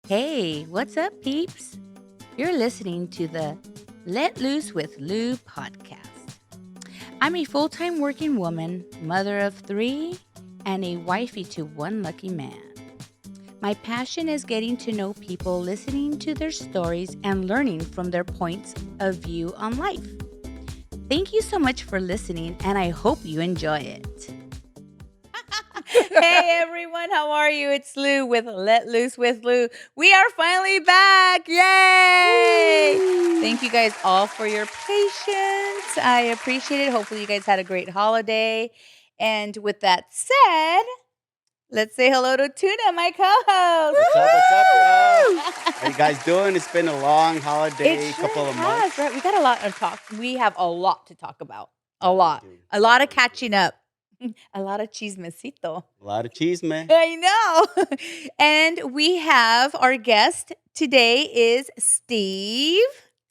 Hey, what's up, peeps? You're listening to the Let Loose with Lou podcast. I'm a full time working woman, mother of three, and a wifey to one lucky man. My passion is getting to know people, listening to their stories, and learning from their points of view on life. Thank you so much for listening, and I hope you enjoy it. Hey everyone, how are you? It's Lou with Let Loose with Lou. We are finally back. Yay! Thank you guys all for your patience. I appreciate it. Hopefully you guys had a great holiday. And with that said, let's say hello to Tuna, my co-host. What's up, y'all? How you guys doing? It's been a long holiday, It sure couple of has, months. right? We got a lot to talk. We have a lot to talk about. A Yeah, we lot. do. A lot of catching up. A lot of chismecito. A lot of cheese, man. I know. And we have our guest today is Steve.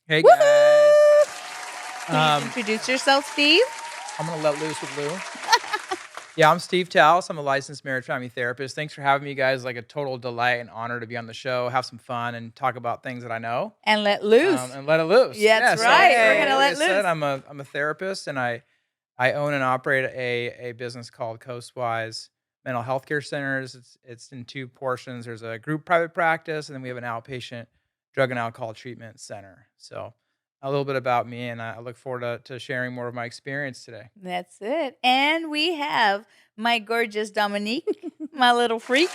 Hey Woohoo! guys, Please introduce yourself, Steve. I'm gonna let loose with Lou. Yeah, I'm Steve Taus. I'm a licensed marriage family therapist. Thanks for having me, guys. Like a total delight and honor to be on the show, have some fun, and talk about things that I know. And let loose. And let it loose. Yeah, that's right. We're gonna let like I said, loose. I'm a therapist, and I own and operate a business called Coastwise Mental Health Care Centers. It's in two portions. There's a group private practice, and then we have an outpatient drug and alcohol treatment center. So a little bit about me, and I look forward to sharing more of my experience today. That's it. And we have my gorgeous Dominique, my little freak.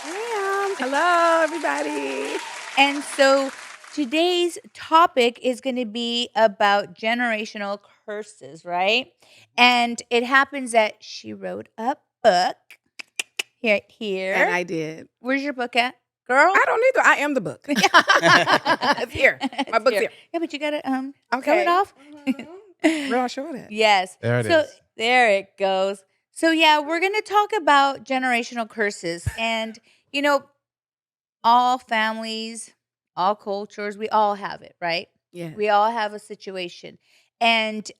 Hello, everybody. And so today's topic is going to be about generational curses, right? And it happens that she wrote a book. Here. And I did. Where's your book at, girl? I don't need to. I am the book. It's here. My book's here. Yeah, but you got to show Okay. it off. Where I show it at? Yes. There it so is. there it goes. So yeah, we're going to talk about generational curses. And, you know, all families, all cultures, we all have it, right? Yeah. We all have a situation. And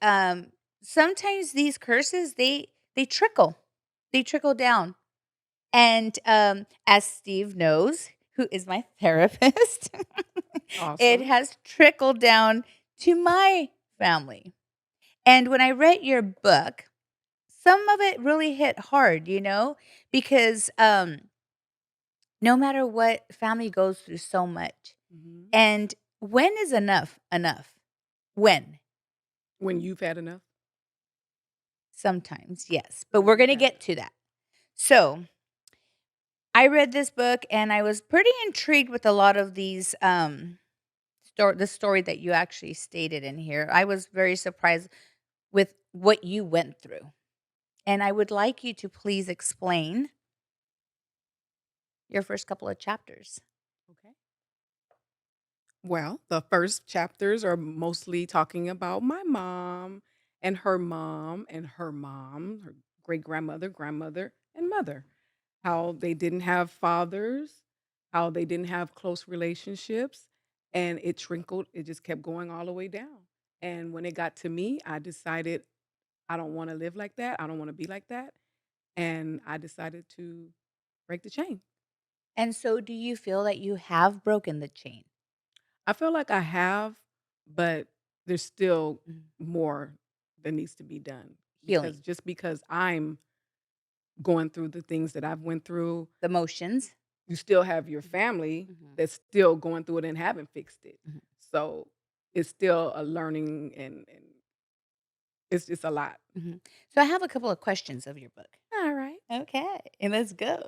sometimes these curses, they trickle. They trickle down. And as Steve knows, who is my therapist, Awesome. it has trickled down to my family. And when I read your book, some of it really hit hard, you know, because no matter what, family goes through so much. Mhm. And when is enough enough? When? When you've had enough. Sometimes, yes. But we're going to get to that. So I read this book and I was pretty intrigued with a lot of these the story that you actually stated in here. I was very surprised with what you went through. And I would like you to please explain your first couple of chapters. Okay. Well, the first chapters are mostly talking about my mom and her mom and her mom, her great grandmother, grandmother, and mother. How they didn't have fathers, how they didn't have close relationships, and it trickled, it just kept going all the way down. And when it got to me, I decided I don't want to live like that. I don't want to be like that. And I decided to break the chain. And so do you feel that you have broken the chain? I feel like I have, but there's still Mhm. more that needs to be done. Healing. Because just because I'm going through the things that I've went through, The emotions? you still have your family Mhm. that's still going through it and haven't fixed it. Mhm. So it's still a learning and it's just a lot. Mhm. So I have a couple of questions of your book. All right. Okay, and let's go.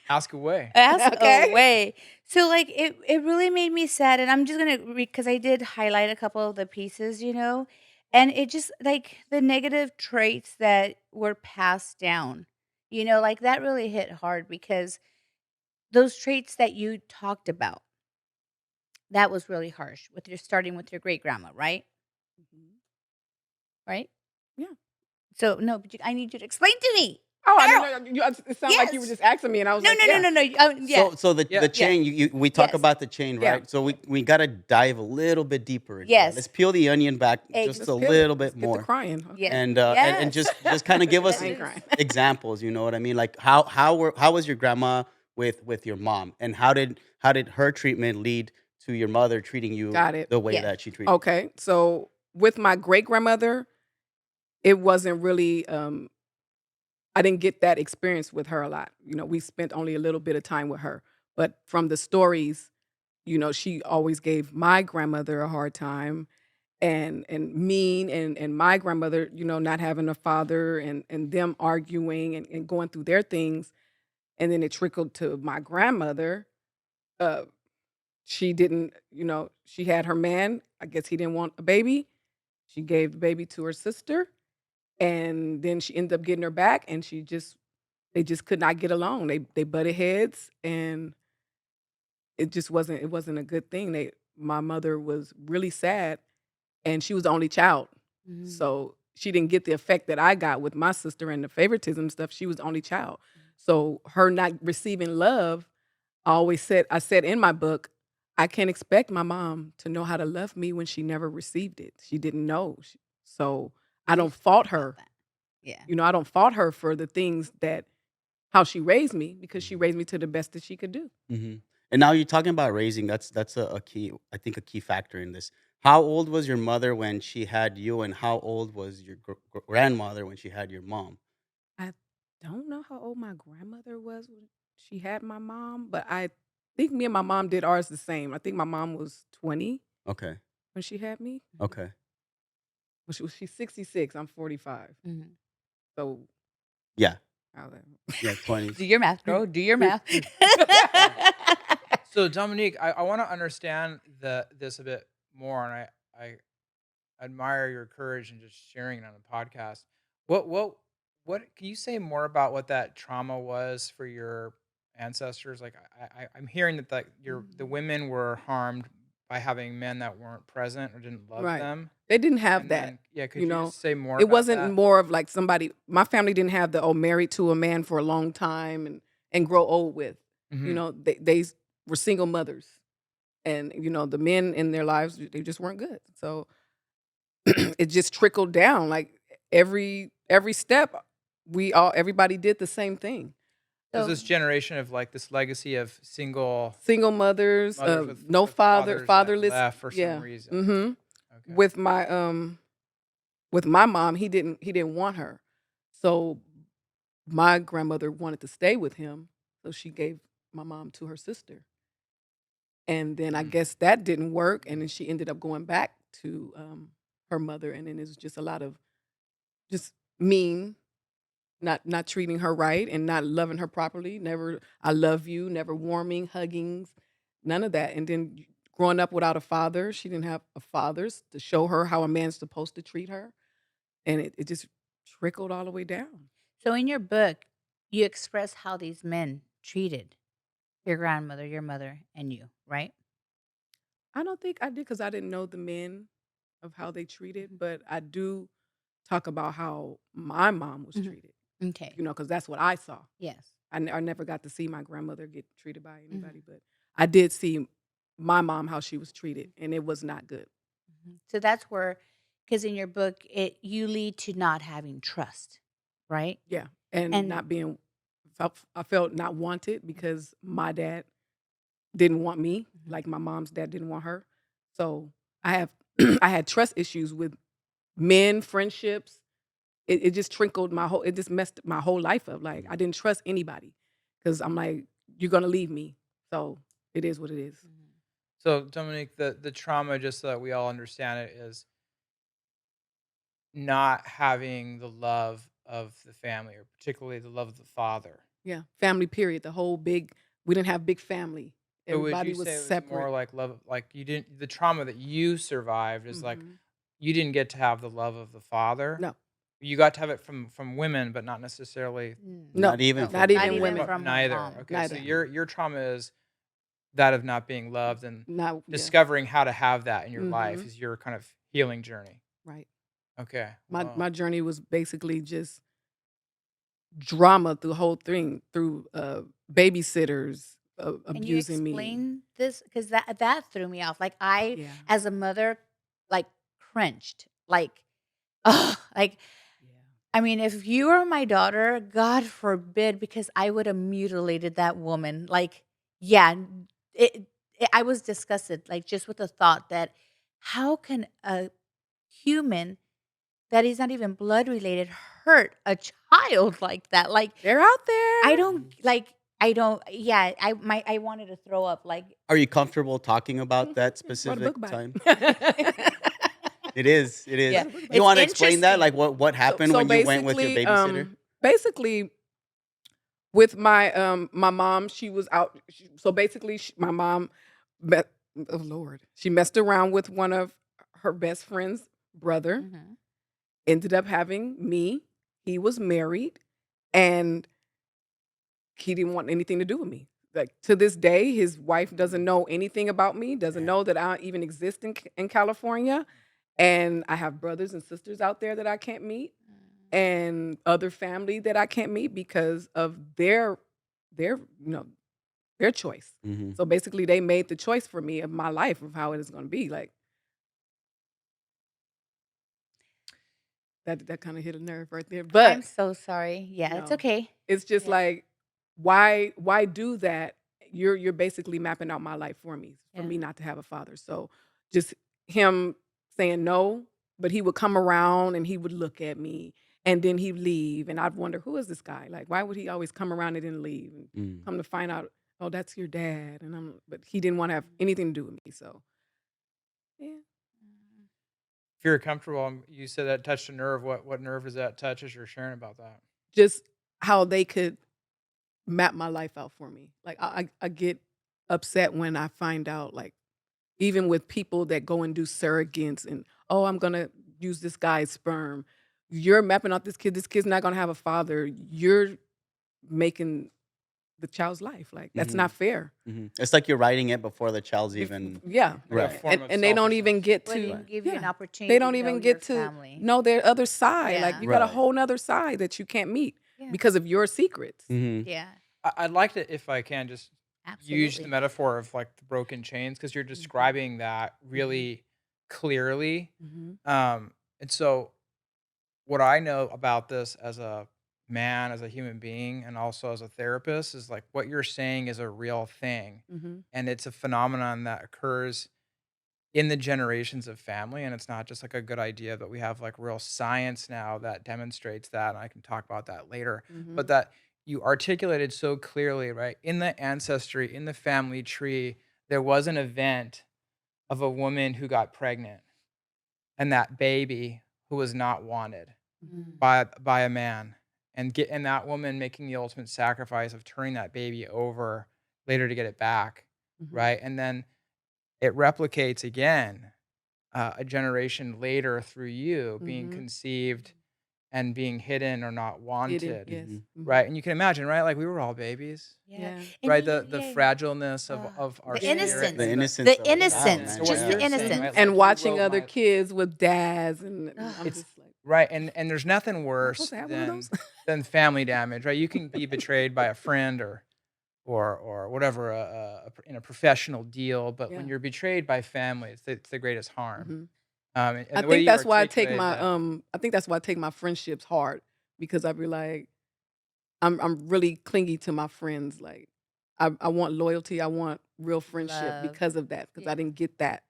Ask away. Ask Okay. away. So like it really made me sad, and I'm just gonna read because I did highlight a couple of the pieces, you know, and it just like the negative traits that were passed down, you know, like that really hit hard because those traits that you talked about, that was really harsh with your starting with your great grandma, right? Mhm. Right? Yeah. So no, but I need you to explain to me. Oh, I Girl. didn't know. It sounded like you were Yes. just asking me, and I was No, like, no, yeah. no, no, no. Yeah. So the Yeah. chain, we talk Yes. about the chain, Yeah. right? So we got to dive a little bit deeper into Yes. that. Let's peel the onion back just Let's a peel it. little Let's bit get to more. crying. Okay. Yes. And just kind of give us I ain't crying. examples, you know what I mean? Like how was your grandma with your mom, and how did her treatment lead to your mother treating you Got it. the way Yes. that she treated Okay. So with my great grandmother, it wasn't really I didn't get that experience with her a lot. We spent only a little bit of time with her. But from the stories, she always gave my grandmother a hard time and mean and my grandmother, not having a father and them arguing and going through their things. And then it trickled to my grandmother. Uh she didn't, she had her man. I guess he didn't want a baby. She gave the baby to her sister. And then she ended up getting her back and they just could not get along. They butted heads and it wasn't a good thing. My mother was really sad and she was the only child. Mhm. So she didn't get the effect that I got with my sister and the favoritism stuff. She was the only child. So her not receiving love, I said in my book, I can't expect my mom to know how to love me when she never received it. She didn't know. So I You don't talk fault about her. that. Yeah. I don't fault her for the things that how she raised me because she Mhm. raised me to the best that she could do. Mhm. And now you're talking about raising. That's a key, I think, a key factor in this. How old was your mother when she had you, and how old was your grandmother when she had your mom? I don't know how old my grandmother was when she had my mom, but I think me and my mom did ours the same. I think my mom was 20 Okay. when she had me. Okay. She's 66. I'm 45. Mhm. So Yeah. how that Yeah. Do 20s. your math, girl. Do your math. So Dominique, I want to understand this a bit more, and I admire your courage in just sharing it on the podcast. What can you say more about what that trauma was for your ancestors? Like I'm hearing that the women were harmed by having men that weren't present or didn't love Right. them. They didn't have And that. then yeah, You could you know, just say more it about wasn't that? more of like my family didn't have the married to a man for a long time and grow old with. Hmm. They were single mothers. And the men in their lives they just weren't good. So it just trickled down like every step everybody did the same thing. There's So this generation of like this legacy of single Single mothers, mothers no with fathers that fatherless. left for some Yeah. reason. Mhm. Okay. With my mom, he didn't want her. So my grandmother wanted to stay with him, so she gave my mom to her sister. And then I Mm. guess that didn't work, and then she ended up going back to her mother, and then it was just a lot of just mean, not treating her right, and not loving her properly. Never, I love you. Never warming, huggings, none of that. And then growing up without a father, she didn't have a father to show her how a man's supposed to treat her, and it just trickled all the way down. so in your book, you express how these men treated your grandmother, your mother, and you, right? I don't think I did because I didn't know the men of how they treated, Mhm. but I do talk about how my mom was Mhm. treated. Okay. Because that's what I saw. Yes. I never got to see my grandmother get treated by Mhm. anybody, but I did see my mom how she was treated, and it was not good. Mhm. So that's where, because in your book, you lead to not having trust, right? Yeah, and And not being I felt not wanted because my dad didn't want me, Mhm. like my mom's dad didn't want her. So I have I had trust issues with men, friendships. It just it just messed my whole life up. Like I didn't trust anybody because I'm like, you're gonna leave me. So it is what it is. Mhm. So Dominique, the trauma, just so that we all understand it, is not having the love of the family, or particularly the love of the father. Yeah, family period. We didn't have big family. So would Everybody you was say it was more separate. like love, like you didn't, the trauma that you survived is like Mhm. you didn't get to have the love of the father. No, You got to have it from women, but not necessarily Not no, even No, from not not even women. even women. from a neither. mom. Okay, so Neither. Yeah. your trauma is that of not being loved, and Not yeah. discovering how to have that in your life Mhm. is your kind of healing journey. Right. Okay. My Wow. my journey was basically just drama through the whole thing, through babysitters Can you abusing me. explain this? Because that threw me off. Like I, Yeah. as a mother, like cringed. Like, oh, like Yeah. I mean, if you were my daughter, God forbid, because I would have mutilated that woman. Like, yeah, I was disgusted, like, just with the thought that how can a human that is not even blood related hurt a child like that? Like, They're out I there. don't like. I don't. Yeah, I wanted to throw up. Like, Are you comfortable talking about that Wrote a book specific about time? it. It is. It yeah, is. Wrote a book about You it's it. wanna explain that? Like, interesting. what So happened so when you went with your basically, babysitter? basically with my mom, she was out. So basically, my mom, met, oh Lord, she messed around with one of her best friend's brother. Mhm. Ended up having me. He was married, and he didn't want anything to do with me. Like to this day, his wife doesn't know anything about me. Doesn't Damn. know that I even exist in California, and I have brothers and sisters out there that I can't meet, and other family that I can't meet because of their their choice. Mhm. So basically, they made the choice for me of my life of how it is going to be. Like that kind of hit a nerve right there. I'm But so sorry. you Yeah, it's know, okay. it's just Yeah. like why do that? You're basically mapping out my life for Yeah. me not to have a father. So just him saying no, but he would come around and he would look at me and then he'd leave and I'd wonder who is this guy? Like why would he always come around and then leave? And Mm. come to find out, oh, that's your dad. But he didn't want to have anything to do with me. So yeah. If you're comfortable, you said that touched a nerve. What nerve does that touch as you're sharing about that? Just how they could map my life out for me. Like I get upset when I find out like even with people that go and do surrogates and oh I'm gonna use this guy's sperm. You're mapping out this kid. This kid's not gonna have a father. You're making the child's life. Like that's not Mhm. fair. Mhm. It's like you're writing it before the child's even Yeah. Like a right. form of And they don't even selfishness. get Well, to didn't give you an yeah. opportunity They to don't know even your get to family. know their other side. Like Yeah. you got a Right. whole nother side that you can't meet Yeah. because of your secrets. Mhm. Yeah. I'd like to, if I can, just use the Absolutely. metaphor of like the broken chains because you're Mhm. describing that Mhm. really clearly. Mhm. And so, what I know about this as a man, as a human being, and also as a therapist is like what you're saying is a real thing. Mhm. And it's a phenomenon that occurs in the generations of family. And it's not just like a good idea, but we have like real science now that demonstrates that. And I can talk about that later. But Mhm. that you articulated so clearly, right? In the ancestry, in the family tree, there was an event of a woman who got pregnant and that baby who was not wanted Mhm. by a man and that woman making the ultimate sacrifice of turning that baby over later to get it back, Mhm. right? And then it replicates again a generation later through you being Mhm. conceived and being hidden or not Hidden, wanted, yes. Mhm. Mhm. right? And you can imagine, right? Like we were all babies, Yeah. Yeah. And right? you The yeah. fragileness Uh, of our the spirit Yes. The innocence. and innocence The of a child, innocence. to man. what Just you the Yeah. were saying, innocence. right? And Like you watching wrote other my kids with dads and I'm Ugh. it's just like, right, and there's nothing am I supposed worse to have one of those? than family damage, right? You can be betrayed by a friend or whatever in a professional deal, but when Yeah. you're betrayed by family, it's the greatest harm. Mhm. And the way you articulated that, I think that's why I take my friendships hard because I be like I'm really clingy to my friends. Like I want loyalty, I want real friendship Love. because of that because I Yeah. didn't get that.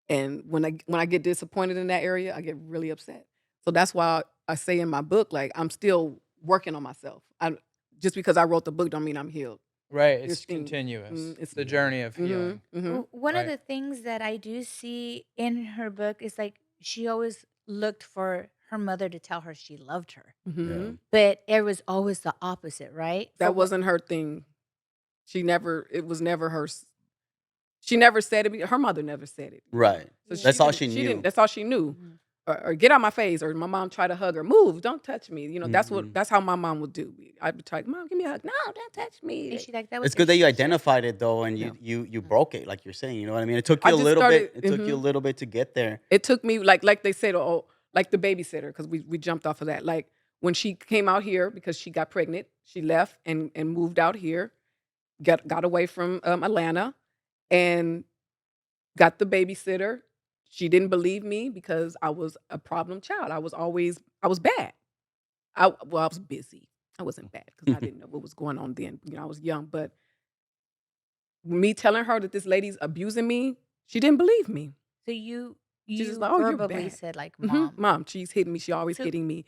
And when I get disappointed in that area, I get really upset. So that's why I say in my book like I'm still working on myself. I just because I wrote the book don't mean I'm healed. right? There's It's things. continuous. It's It's the Yeah. journey of mhm. healing, Mhm. One of right? the things that I do see in her book is like she always looked for her mother to tell her she loved her, Yeah. Mhm. but it was always the opposite, right? For That what? wasn't her thing. It was never her she never said it. Her mother never said it. Right. So Yeah. That's all she she didn't knew. that's all she knew. Mhm. Or get out my face or my mom tried to hug her. Move, don't touch me. Mhm. That's how my mom would do. I'd be like, "Mom, give me a hug." "No, don't touch me." And Like, she like that was It's her good that you sister. identified it though, and yeah. you Mm. broke it, like you're saying. You know what I mean? It took I you a just little bit. started It took you a little bit to get there. it took me like they said, oh, like the babysitter, because we jumped off of that. Like when she came out here because she got pregnant, she left and moved out here, got away from Atlanta and got the babysitter. She didn't believe me because I was a problem child. I was bad. I was busy. I wasn't bad because I didn't know what was going on then. I was young, but me telling her that this lady's abusing me, she didn't believe me. So you She's just you like, "Oh, you're verbally bad." said like, "Mom." Mom, she's hitting me. She always So hitting me,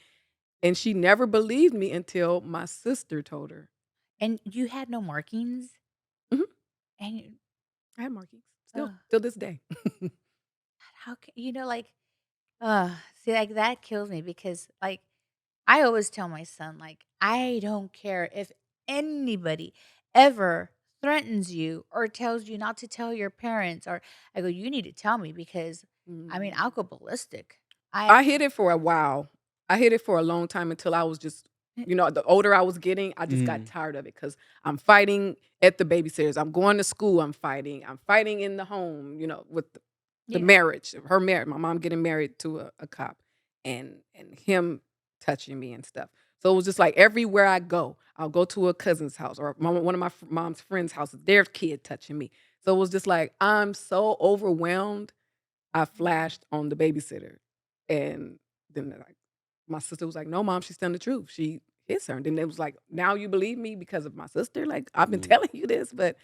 and she never believed me until my sister told her. and you had no markings, Mhm. and you, I had markings still, uh, till this day. how can like, see, like that kills me because like I always tell my son, like, I don't care if anybody ever threatens you or tells you not to tell your parents, or I go, you need to tell me because I mean, I'll Mhm. go ballistic. I I hid it for a while. I hid it for a long time until I was just, the older I was getting, I just got Mm. tired of it because I'm fighting at the babysitters. I'm going to school. I'm fighting. I'm fighting in the home. With the yeah. marriage, her marriage, my mom getting married to a cop, and him touching me and stuff. So it was just like everywhere I go, I'll go to a cousin's house or one of my mom's friends' houses. Their kid touching me. So it was just like I'm so overwhelmed. I flashed on the babysitter. And then like my sister was like, "No, mom, she's telling the truth. She hits her." And then it was like, "Now you believe me because of my sister? Like I've been Mm. telling you this, but."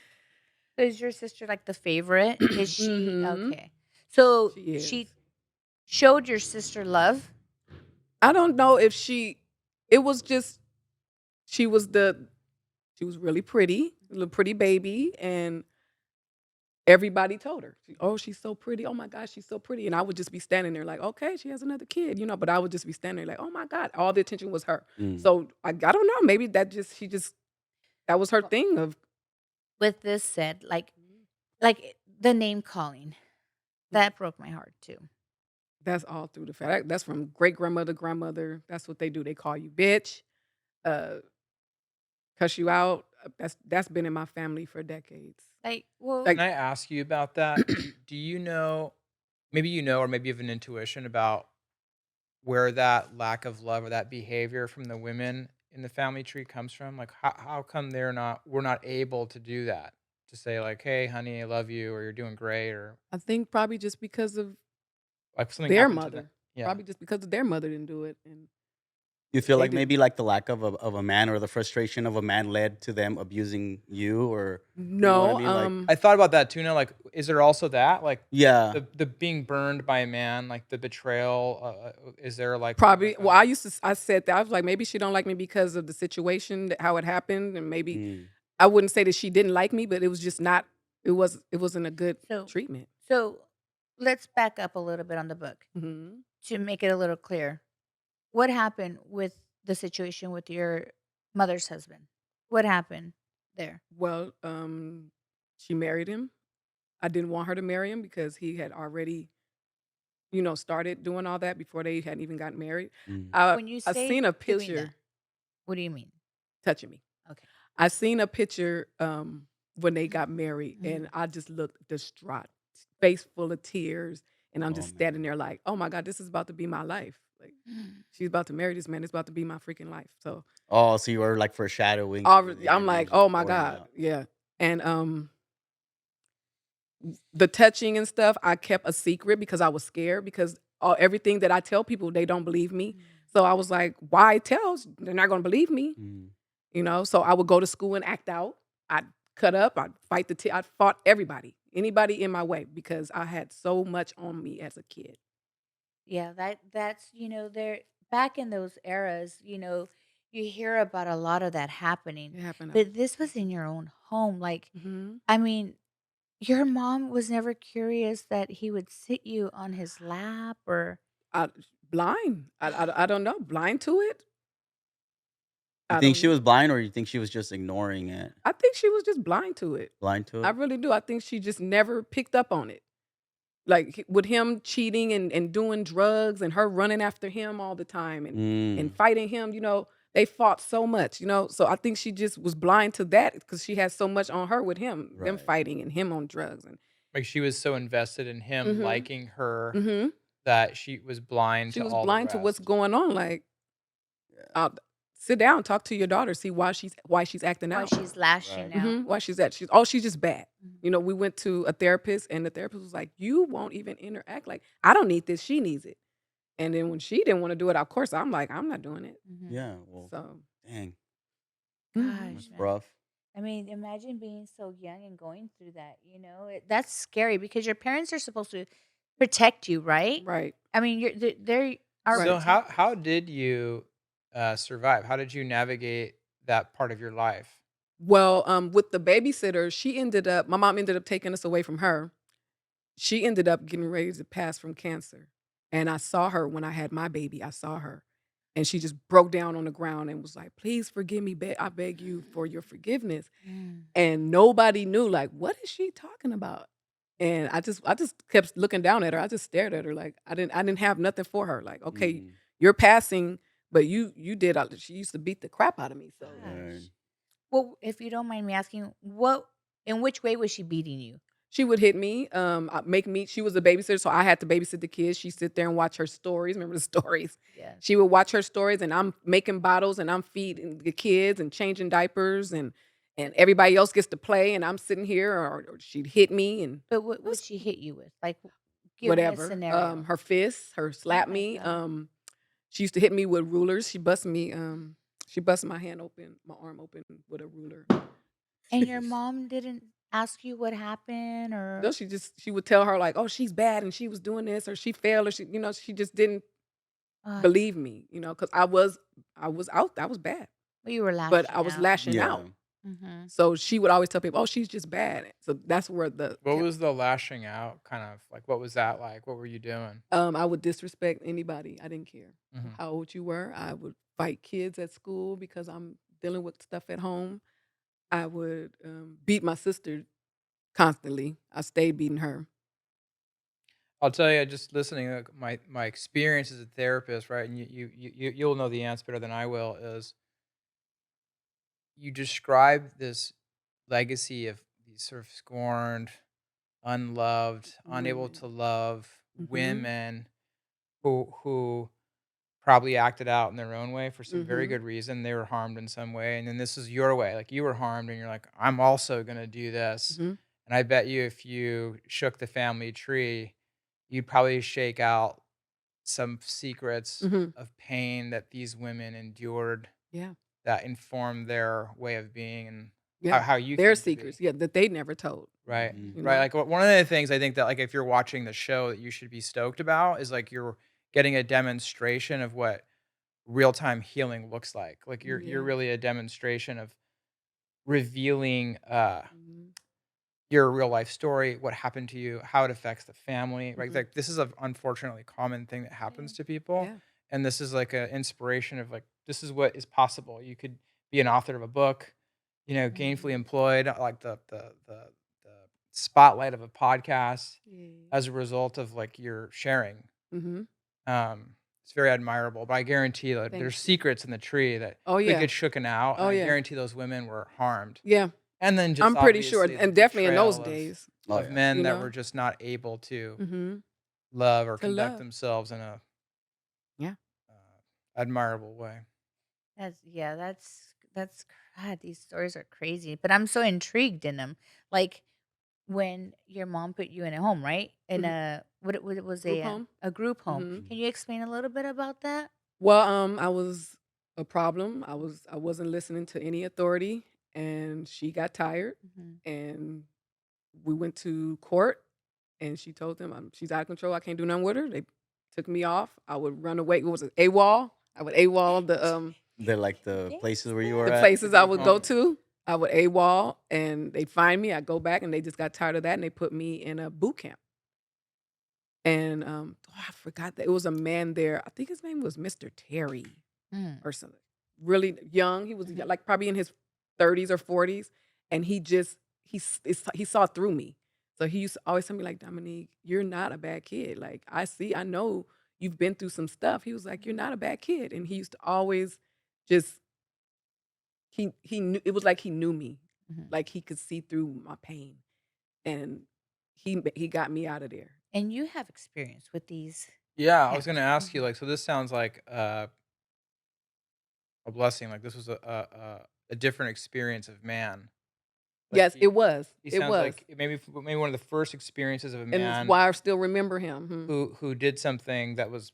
So is your sister like the favorite? Is she Mhm. okay? So She is. she showed your sister love. I don't know if it was just she was the she was really pretty, a little pretty baby, and everybody told her, "Oh, she's so pretty. Oh my gosh, she's so pretty." And I would just be standing there like, "Okay, she has another kid," but I would just be standing there like, "Oh my god." All the attention was her. Mm. So I don't know, maybe that was her Well, thing of. with this said, like the name calling that broke my heart too. That's all through the fact that's from great grandmother, grandmother. That's what they do. They call you bitch, uh, cuss you out. That's been in my family for decades. Like, well, Can Like, I ask you about that? Do you know, maybe you know, or maybe you have an intuition about where that lack of love or that behavior from the women in the family tree comes from? Like, how come we're not able to do that? To say like, "Hey, honey, I love you," or "You're doing great," or I think probably just because of like something their happened to them. mother. Yeah. Probably just because of their mother didn't do it, and You feel they like didn't. maybe like the lack of a man or the frustration of a man led to them abusing you, or you know what I No, mean? Like, I thought about that too. Now, like, is there also that, like, yeah. the being burned by a man, like the betrayal? Is there probably. Well, I said that I was like, maybe she don't like me because of the situation, how it happened, and maybe Mm. I wouldn't say that she didn't like me, but it was just not. It wasn't a good so treatment. so let's back up a little bit on the book Hmm. to make it a little clear. What happened with the situation with your mother's husband? What happened there? Well, she married him. I didn't want her to marry him because he had already, started doing all that before they hadn't even gotten married. Mm. I When you I say seen a doing that, picture what do you mean? touching me. Okay. I seen a picture when they got married, Mhm. and I just looked distraught, face full of tears, and I'm Oh just standing man. there like, oh my god, this is about to be my life. Like she's about to marry this man. It's about to be my freaking life. So Oh, so you were like foreshadowing everything, I'm and it like, was just oh my pouring god, out. yeah. And the touching and stuff, I kept a secret because I was scared because everything that I tell people, they don't believe me. Mm. So I was like, why tell? They're not going to believe me, Mm. So I would go to school and act out. I'd cut up. I'd fight I fought everybody, anybody in my way because I had so much on me as a kid. Yeah, that's there back in those eras, you hear about a lot of that happening. It happened. But this was in your own home. Like, Hmm. I mean, your mom was never curious that he would sit you on his lap or I blind. I don't know. Blind to it. You I think don't she know. was blind, or you think she was just ignoring it? I think she was just blind to it. Blind to I it? really do. I think she just never picked up on it. Like with him cheating and doing drugs and her running after him all the time and Mm. fighting him, they fought so much, so I think she just was blind to that because she had so much on her with him, them Right. fighting and him on drugs and. Like, she was so invested in him Mhm. liking her Mhm. that she was blind She to was all the blind to what's rest. going on. Like, Yeah. uh, sit down, talk to your daughter, see why she's acting why out. she's lashing Right. out. Why she's just bad. Mhm. We went to a therapist and the therapist was like, "You won't even interact. Like, I don't need this. She needs it." And then when she didn't want to do it, of course, I'm like, I'm not doing it. Mhm. Yeah. Well, So, dang, mhm. Gosh, that's man. rough. I mean, imagine being so young and going through that, that's scary because your parents are supposed to protect you, right? Right, I mean, they are So right. how protectors. did you survive? How did you navigate that part of your life? Well, with the babysitter, my mom ended up taking us away from her. She ended up getting ready to pass from cancer. And I saw her when I had my baby. I saw her. And she just broke down on the ground and was like, please forgive me. I beg you for your forgiveness. Mm. And nobody knew, like, what is she talking about? And I just kept looking down at her. I just stared at her like I didn't have nothing for her. Like, okay, Mm, you're passing, but you did she used to beat the crap out of me. So right. Gosh. Well, if you don't mind me asking, in which way was she beating you? she would hit me, make me. She was a babysitter, so I had to babysit the kids. She'd sit there and watch her stories. Remember the stories? Yes. She would watch her stories, and I'm making bottles, and I'm feeding the kids and changing diapers, and everybody else gets to play, and I'm sitting here, or she'd hit me, and But what would that's she hit you with? Like, give me a whatever. scenario. Her fists, her Oh slap my me. God. She used to hit me with rulers. She busted my hand open, my arm open with a ruler. And your Jeez. mom didn't ask you what happened No, or she would tell her like, oh, she's bad, and she was doing this, or she failed, or she just didn't uh, believe me, because I was out, I was bad, well, you were but I lashing was out. lashing Yeah. out. Mm-hmm. So she would always tell people, "Oh, she's just bad." So that's where What was the lashing out kind of like? What was that like? What were you doing? I would disrespect anybody. I didn't care Hmm. how old you were. I would fight kids at school because I'm dealing with stuff at home. I would beat my sister constantly. I stayed beating her. I'll tell you, just listening, my experience as a therapist, right? And you'll know the answer better than I will. Is you describe this legacy of these sort of scorned, unloved, unable Women. to love Mhm. women who probably acted out in their own way for some very Mhm. good reason. They were harmed in some way, and then this is your way. Like you were harmed, and you're like, I'm also gonna do this. Mhm. And I bet you, if you shook the family tree, you'd probably shake out some secrets Mhm. of pain that these women endured Yeah. that informed their way of being and Yeah. how you Their came to be. secrets, yeah, that they never told. Right. Mhm. You Right. know. Like one of the things I think that like if you're watching the show that you should be stoked about is like you're getting a demonstration of what real time healing looks like. Like you're Yeah. really a demonstration of revealing Mhm. your real life story, what happened to you, how it affects the family, right? Mhm. Like this is a unfortunately common thing that Yeah. happens to people, Yeah. and this is like an inspiration of like this is what is possible. You could be an author of a book, gainfully Mhm. employed, like the spotlight of a podcast Yeah. as a result of like your sharing. Mhm. It's very admirable, but I guarantee that Thank there's you. secrets in the tree that Oh, could yeah. get shooken out, and Oh, I yeah. guarantee those women were harmed. Yeah. And then just I'm pretty sure, obviously the and definitely in those betrayal of days, Oh of yeah. men you that were know? just not able to Mhm. love or To conduct love. themselves in a Yeah. admirable way. That's God, these stories are crazy, but I'm so intrigued in them. Like when your mom put you in a home, right? In Mhm. what it was Group home? a group home. Mhm. Can you explain a little bit about that? Well, I was a problem. I wasn't listening to any authority, and she got tired, Mhm. and we went to court, and she told them, "She's out of control. I can't do nothing with her." They took me off. I would run away. What was it? AWOL. I would AWOL They're like the places where you were the at. The places I group would go home. to. I would AWOL, and they'd find me. I'd go back, and they just got tired of that, and they put me in a boot camp. And I forgot that it was a man there. I think his name was Mr. Terry Mm. or something. Really young. He was Mhm. like probably in his 30s or 40s, and he saw through me. So he used to always tell me like, Dominique, you're not a bad kid. Like I know you've been through some stuff. He was like, you're not a bad kid, and he used to always just he knew it was like he knew me, Mhm. like he could see through my pain, and he got me out of there. And you have experience with these Yeah, I was camps. gonna ask you Mhm. like, so this sounds like a blessing. Like this was a different experience of man. Like Yes, it was. he It sounds was. like maybe one of the first experiences of a And it's man why I still remember him. Mhm. who did something that was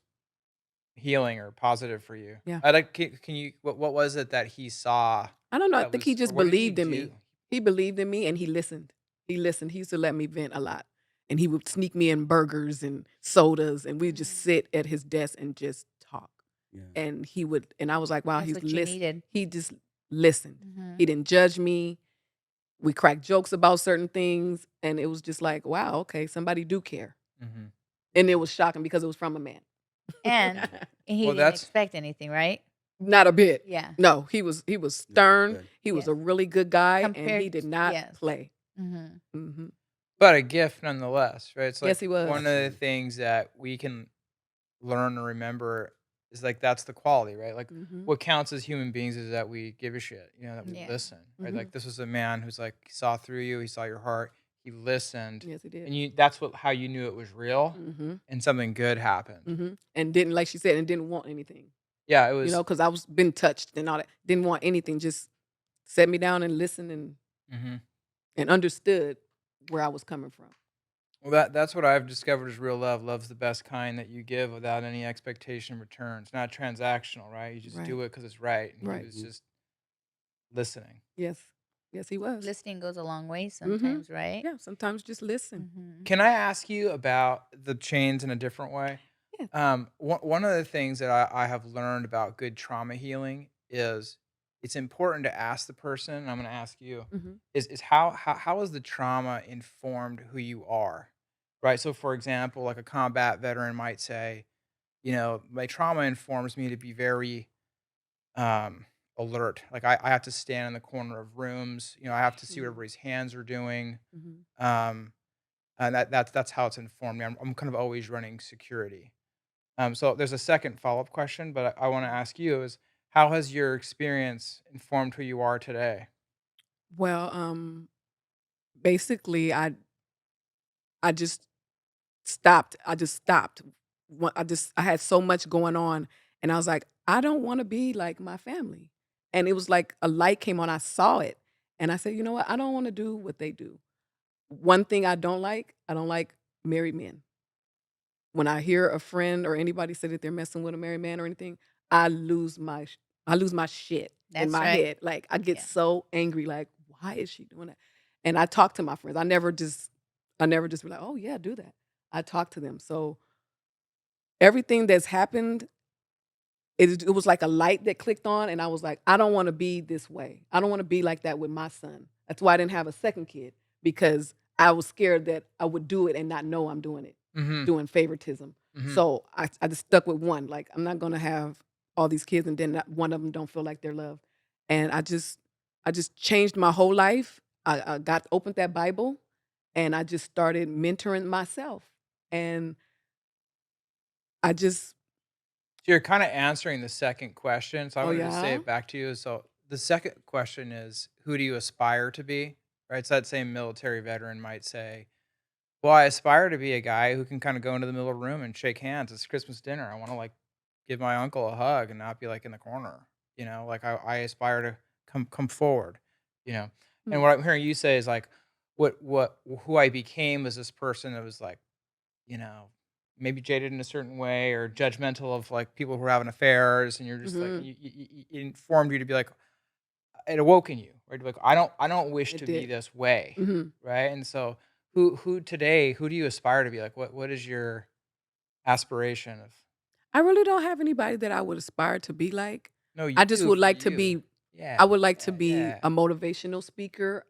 healing or positive for you. Yeah. I like. Can you? What was it that he saw I don't know. I that think he was, or just what did he believed in do? me. He believed in me and he listened. He listened. He used to let me vent a lot. And he would sneak me in burgers and sodas and we'd just sit at his desk and just talk. Yeah. And he would, and I was like, wow, That's what you needed. he just listened. Mm-hmm. He didn't judge me. We cracked jokes about certain things. And it was just like, wow, okay, somebody do care. Mm-hmm. And it was shocking because it was from a man. And he Well, didn't that's expect anything, right? Not a bit. Yeah. No, he was stern. Good. He was Yes. a really good guy and he Compared did to- not yes. play. Mm-hmm. Hmm. but a gift nonetheless, right? It's like Yes, he was. one of the Absolutely. things that we can learn and remember is like that's the quality, right? Like Mhm. what counts as human beings is that we give a shit, that we Yeah. listen, right? Mhm. Like this was a man who's like saw through you, he saw your heart, he listened, Yes, he did. and that's how you knew it was real, Mhm. and something good happened. Mhm. And didn't, like she said, and didn't want anything. Yeah, it was. Because I was been touched and all that. Didn't want anything. Just set me down and listened Mhm. and understood where I was coming from. Well, that's what I've discovered is real love. Love's the best kind that you give without any expectation in return. It's not transactional, right? You just Right. do it because it's right. And Right. he was Mhm. just listening. Yes. Yes, he was. Listening goes a long way sometimes, right? Yeah. Sometimes just listen. Mm-hmm. Can I ask you about the chains in a different way? Yeah. One of the things that I have learned about good trauma healing is it's important to ask the person, and I'm going to ask you, Mhm. is how has the trauma informed who you are? Right. So, for example, like a combat veteran might say, my trauma informs me to be very um, alert. Like I have to stand in the corner of rooms. I have to see what Mhm. everybody's hands are doing. Mhm. Um, and that's how it's informed me. I'm kind of always running security. So there's a second follow up question, but I want to ask you is how has your experience informed who you are today? Well, basically, I just stopped. I just stopped. I had so much going on, and I was like, I don't want to be like my family. And it was like a light came on. I saw it, and I said, you know what? I don't want to do what they do. One thing I don't like married men. When I hear a friend or anybody say that they're messing with a married man or anything, I lose my I lose my shit in That's my right. head. Like I get Yeah. so angry. Like why is she doing that? And I talk to my friends. I never just be like, oh yeah, do that. I talk to them. So everything that's happened, it was like a light that clicked on, and I was like, I don't want to be this way. I don't want to be like that with my son. That's why I didn't have a second kid because I was scared that I would do it and not know I'm doing it, Mm-hmm. doing favoritism. Mm-hmm. So I just stuck with one. Like I'm not gonna have all these kids and then one of them don't feel like they're loved. And I just changed my whole life. I got opened that Bible, and I just started mentoring myself. And I just So you're kind of answering the second question. So I oh wanted to say yeah. it back to you. So the second question is, who do you aspire to be? Right. So that same military veteran might say, well, I aspire to be a guy who can kind of go into the middle of the room and shake hands. It's Christmas dinner. I want to like give my uncle a hug and not be like in the corner. Like I aspire to come forward. You know. And Hmm. what I'm hearing you say is like, what who I became as this person that was like, you know, maybe jaded in a certain way or judgmental of like people who are having affairs, and you're just like Mhm. it informed you to be like it awoke in you, right? Like I don't wish It to be did. this way, Mhm. right? And so who do you aspire to be? Like what is your aspiration of? I really don't have anybody that I would aspire to be like. No, you I just do would for like to you. be Yeah, I would like to yeah, be yeah. a motivational speaker,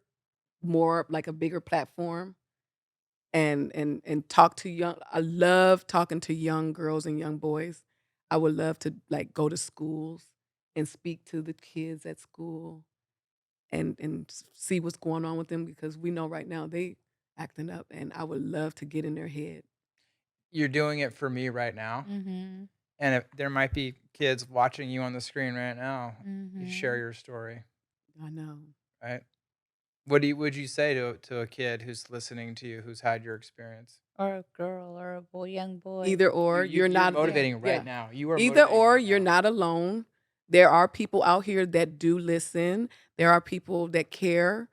more like a bigger platform and talk to young I love talking to young girls and young boys. I would love to like go to schools and speak to the kids at school and see what's going on with them because we know right now they acting up and I would love to get in their head. You're doing it for me right now. Mm-hmm. And if there might be kids watching you on the screen right now, you share Mm-hmm. your story, I know. right? Would you say to a kid who's listening to you who's had your experience? Or a girl or a boy, young boy. Either You or you you're you're not Yeah. motivating right yeah. now. You are Either motivating or right you're now. not alone. There are people out here that do listen. There are people that care.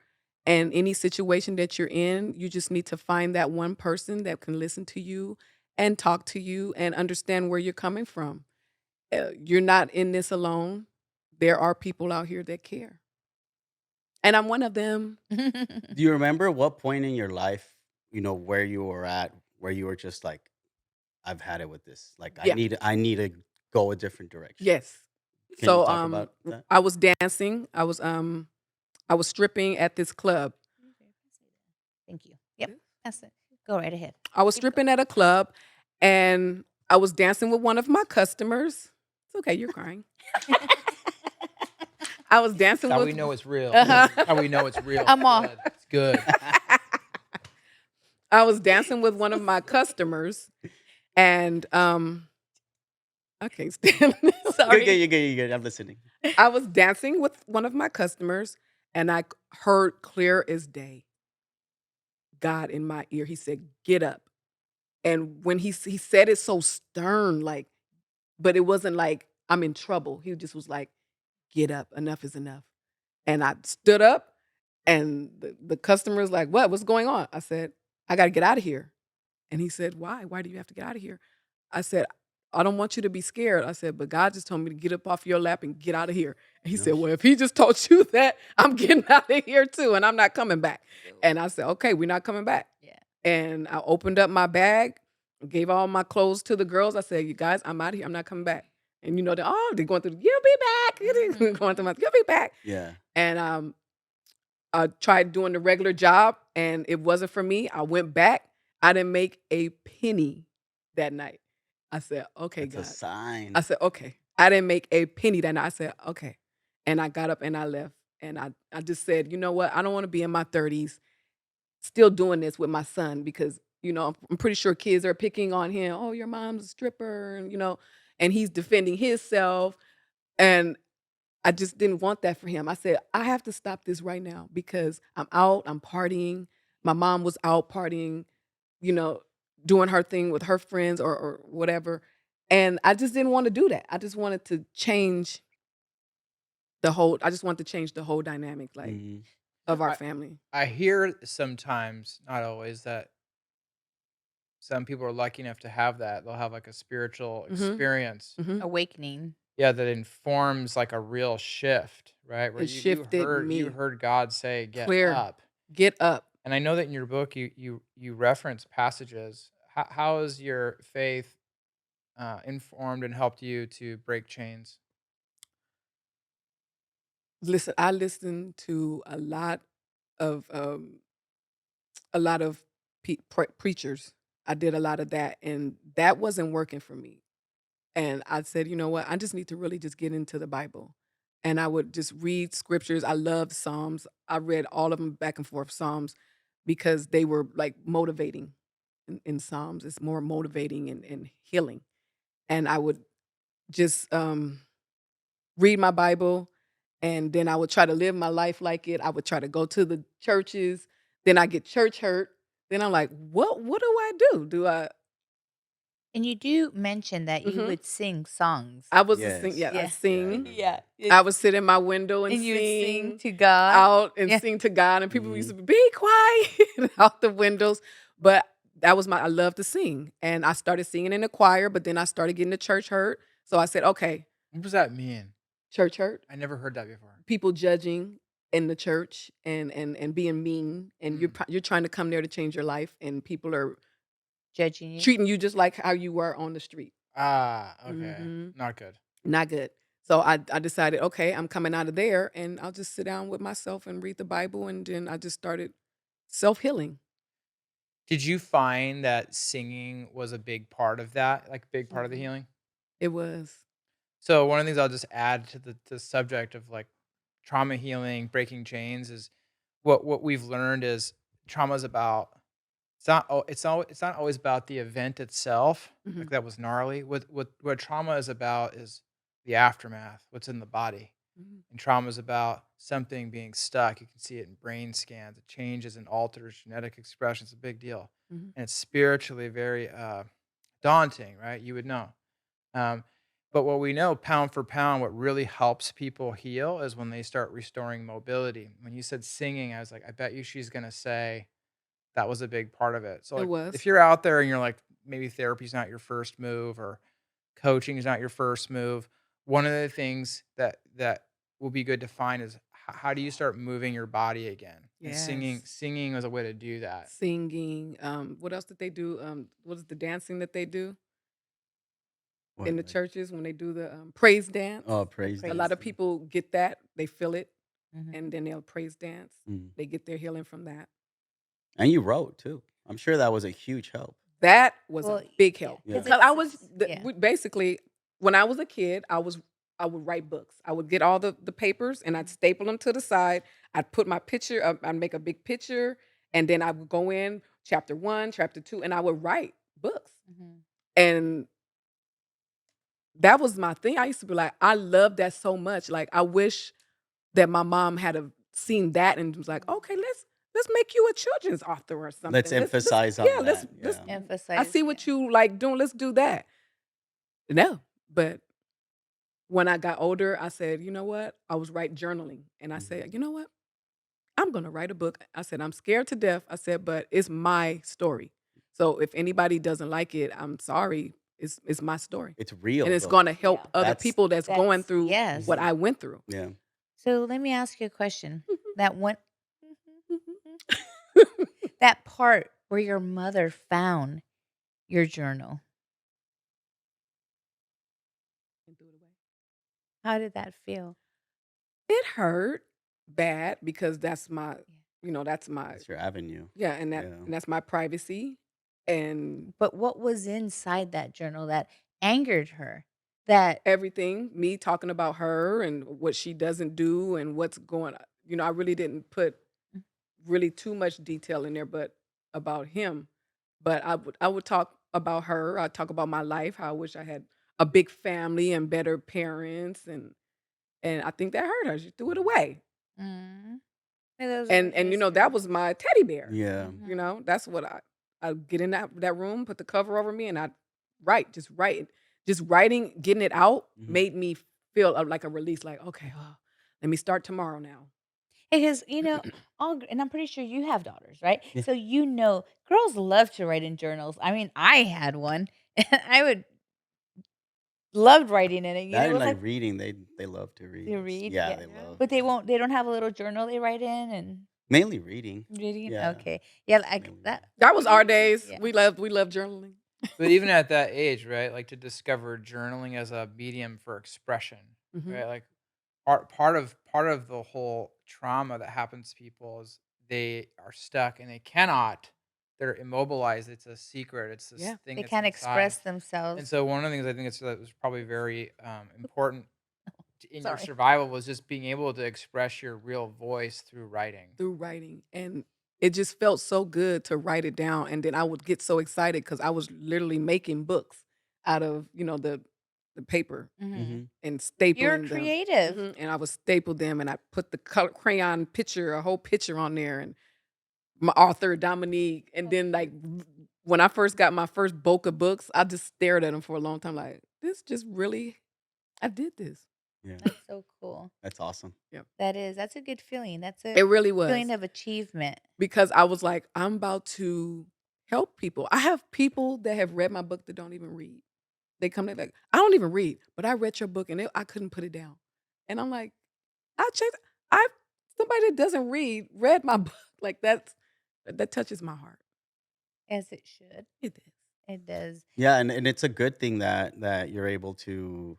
And any situation that you're in, you just need to find that one person that can listen to you and talk to you and understand where you're coming from. You're not in this alone. There are people out here that care. And I'm one of them. Do you remember what point in your life, where you were at, where you were just like, "I've had it with this. Like, I Yeah. need I need to go a different direction." Yes. Can you So talk about that? I was dancing. I was stripping at this club. Thank you. Yep, that's it. Go right ahead. I was Keep going. stripping at a club and I was dancing with one of my customers. It's okay, you're crying. I was dancing That's how with we know it's real. Uh-huh. That's how we know it's real. I'm on. It's good. I was dancing with one of my customers and I can't stand this. You're Sorry. good, you're good, you're good. I'm listening. I was dancing with one of my customers and I heard clear as day God in my ear. He said, "Get up." And when he said it so stern, like, but it wasn't like I'm in trouble. He just was like, "Get up. Enough is enough." And I stood up and the customer's like, "What? What's going on?" I said, "I got to get out of here." And he said, "Why? Why do you have to get out of here?" I said, "I don't want you to be scared." I said, "But God just told me to get up off your lap and get out of here." And he said, Gosh. "Well, if he just told you that, I'm getting out of here too, and I'm not coming back." And I said, "Okay, we're not coming back." Yeah. And I opened up my bag, gave all my clothes to the girls. I said, "You guys, I'm out of here. I'm not coming back." And they're going through, "You'll be back." Going through "You'll be back." Yeah. And I tried doing the regular job and it wasn't for me. I went back. I didn't make a penny that night. I said, "Okay, That's a God." sign. I said, "Okay." I didn't make a penny that night. I said, "Okay." And I got up and I left. And I just said, "You know what? I don't want to be in my 30s still doing this with my son because, I'm pretty sure kids are picking on him. Oh, your mom's a stripper, and he's defending himself. And I just didn't want that for him. I said, I have to stop this right now because I'm out, I'm partying. My mom was out partying, you know, doing her thing with her friends or whatever. And I just didn't want to do that. I just wanted to change I just wanted to change the whole dynamic, like, Mhm. of our I, family. I hear sometimes, not always, that some people are lucky enough to have that. They'll have like a spiritual Hmm. experience. Hmm. Awakening. Yeah, that informs like a real shift, right? Where It you shifted you me. heard God say, "Get Clear. up." Get up. And I know that in your book you reference passages. How has your faith informed and helped you to break chains? Listen, I listened to of a lot of preachers. I did a lot of that, and that wasn't working for me. And I said, you know what? I just need to really just get into the Bible. And I would just read scriptures. I loved Psalms. I read all of them back and forth Psalms because they were like motivating in Psalms. It's more motivating and healing. And I would just read my Bible and then I would try to live my life like it. I would try to go to the churches. Then I get church hurt. Then I'm like, what do I do? Do I And you do mention that you Mhm. would sing songs. I was a sing Yes. yeah, I Yeah. Yeah, I sing. remember. Yeah. I would sit in my window and And you would sing sing to God. out and Yeah. sing to God, and people used Mhm. to be quiet out the windows. But that was I love to sing. And I started singing in the choir, but then I started getting the church hurt. So I said, okay, What does that mean? church hurt. I never heard that before. People judging in the church and being mean, and Mm. you're trying to come there to change your life, and people are Judging you. treating you just like how you were on the street. Ah, okay. Mhm. Not good. Not good. So I decided, okay, I'm coming out of there and I'll just sit down with myself and read the Bible. And then I just started self healing. Did you find that singing was a big part of that, like big part of the Mhm. healing? It was. So one of the things I'll just add to the subject of like trauma healing, breaking chains is what we've learned is trauma is about it's not always about the event itself, like Mhm. that was gnarly. What trauma is about is the aftermath, what's in the body. Mhm. And trauma is about something being stuck. You can see it in brain scans. It changes and alters genetic expression. It's a big deal. Mhm. And it's spiritually very daunting, right? You would know. Um, but what we know, pound for pound, what really helps people heal is when they start restoring mobility. When you said singing, I was like, I bet you she's going to say that was a big part of it. So, It like, was. if you're out there and you're like, maybe therapy's not your first move, or Coaching is not your first move. One of the things that will be good to find is how do you start moving your body again? And Yes. singing is a way to do that. Singing. What else did they do? What is the dancing that they do What, in the like, churches when they do the praise dance? oh, The praise A praise. lot of dancing. people get that. They feel it, Mhm. and then they'll praise dance. Mm. They get their healing from that. And you wrote too. I'm sure that was a huge help. That was Well, a big yeah, help Yeah. because because I was yeah. basically when I was a kid, I would write books. I would get all the papers and I'd staple them to the side. I'd put my picture up. I'd make a big picture, and then I would go in chapter 1, chapter 2, and I would write books. Mhm. And that was my thing. I used to be like, I love that so much. Like, I wish that my mom had have seen that and was like, okay, let's make you a children's author or Let's something. Let's emphasize on yeah, that. let's. Yeah. I Emphasize, see yeah. what you like doing. Let's do that. No, but when I got older, I said, you know what? I was journaling, and I Mhm. said, you know what? I'm gonna write a book. I said, I'm scared to death. I said, but it's my story. So if anybody doesn't like it, I'm sorry. It's my story. It's And real it's though. gonna help Yeah. other That's people that's going That's through yes. what Mhm. I went through. Yeah. So let me ask you a question. That one that part where your mother found your journal, And threw it away. how did that feel? It hurt bad because that's my, that's my That's your avenue. yeah, Yeah. and that's my privacy. And But what was inside that journal that angered her? That everything, me talking about her and what she doesn't do and what's going on. I really didn't put really too much detail in there, but about him. But I would talk about her. I'd talk about my life, how I wish I had a big family and better parents, and I think that hurt her. She threw it away. mm, those are And that was my teddy bear. Yeah. Mhm. That's what I get in that room, put the cover over me, and I write, just write it. Just writing, getting it out Mhm. made me feel like a release, like, okay, let me start tomorrow now. Because, and I'm pretty sure you have daughters, right? Yeah. So, girls love to write in journals. I mean, I had one, and I would loved writing in it. That It and was like like reading, they love to read. to read, Yeah, yeah. they Yeah. love. But Yeah. they don't have a little journal they write in and Mainly reading. reading. Yeah. Okay, yeah, like Mainly that. reading. That was our days. Yeah. We loved journaling. But even at that age, right? Like to discover journaling as a medium for expression, Mhm. right? Like part of the whole trauma that happens to people is they are stuck and they cannot. They're immobilized. It's a secret. It's this Yeah. thing They that's can't express inside. And themselves. so one of the things I think that was probably very important in your Sorry. survival was just being able to express your real voice through writing. Through writing, and it just felt so good to write it down, and then I would get so excited because I was literally making books out of, the paper Mhm. Mhm. and You're stapling them. creative. And I would staple them, and I put the color crayon picture, a whole picture on there, and my author, Dominique, and That's then, like, cute. when I first got my first bulk of books, I just stared at them for a long time like, "This just really I did this." Yeah. That's so cool. That's awesome. Yep. That's a good feeling. That's a It really was. feeling of achievement. Because I was like, I'm about to help people. I have people that have read my book that don't even read. They come to like, I don't even read, but I read your book and I couldn't put it down. And I'm like, I checked. I somebody that doesn't read my book. Like that touches my heart. As it should. It is. It does. Yeah, and it's a good thing that you're able to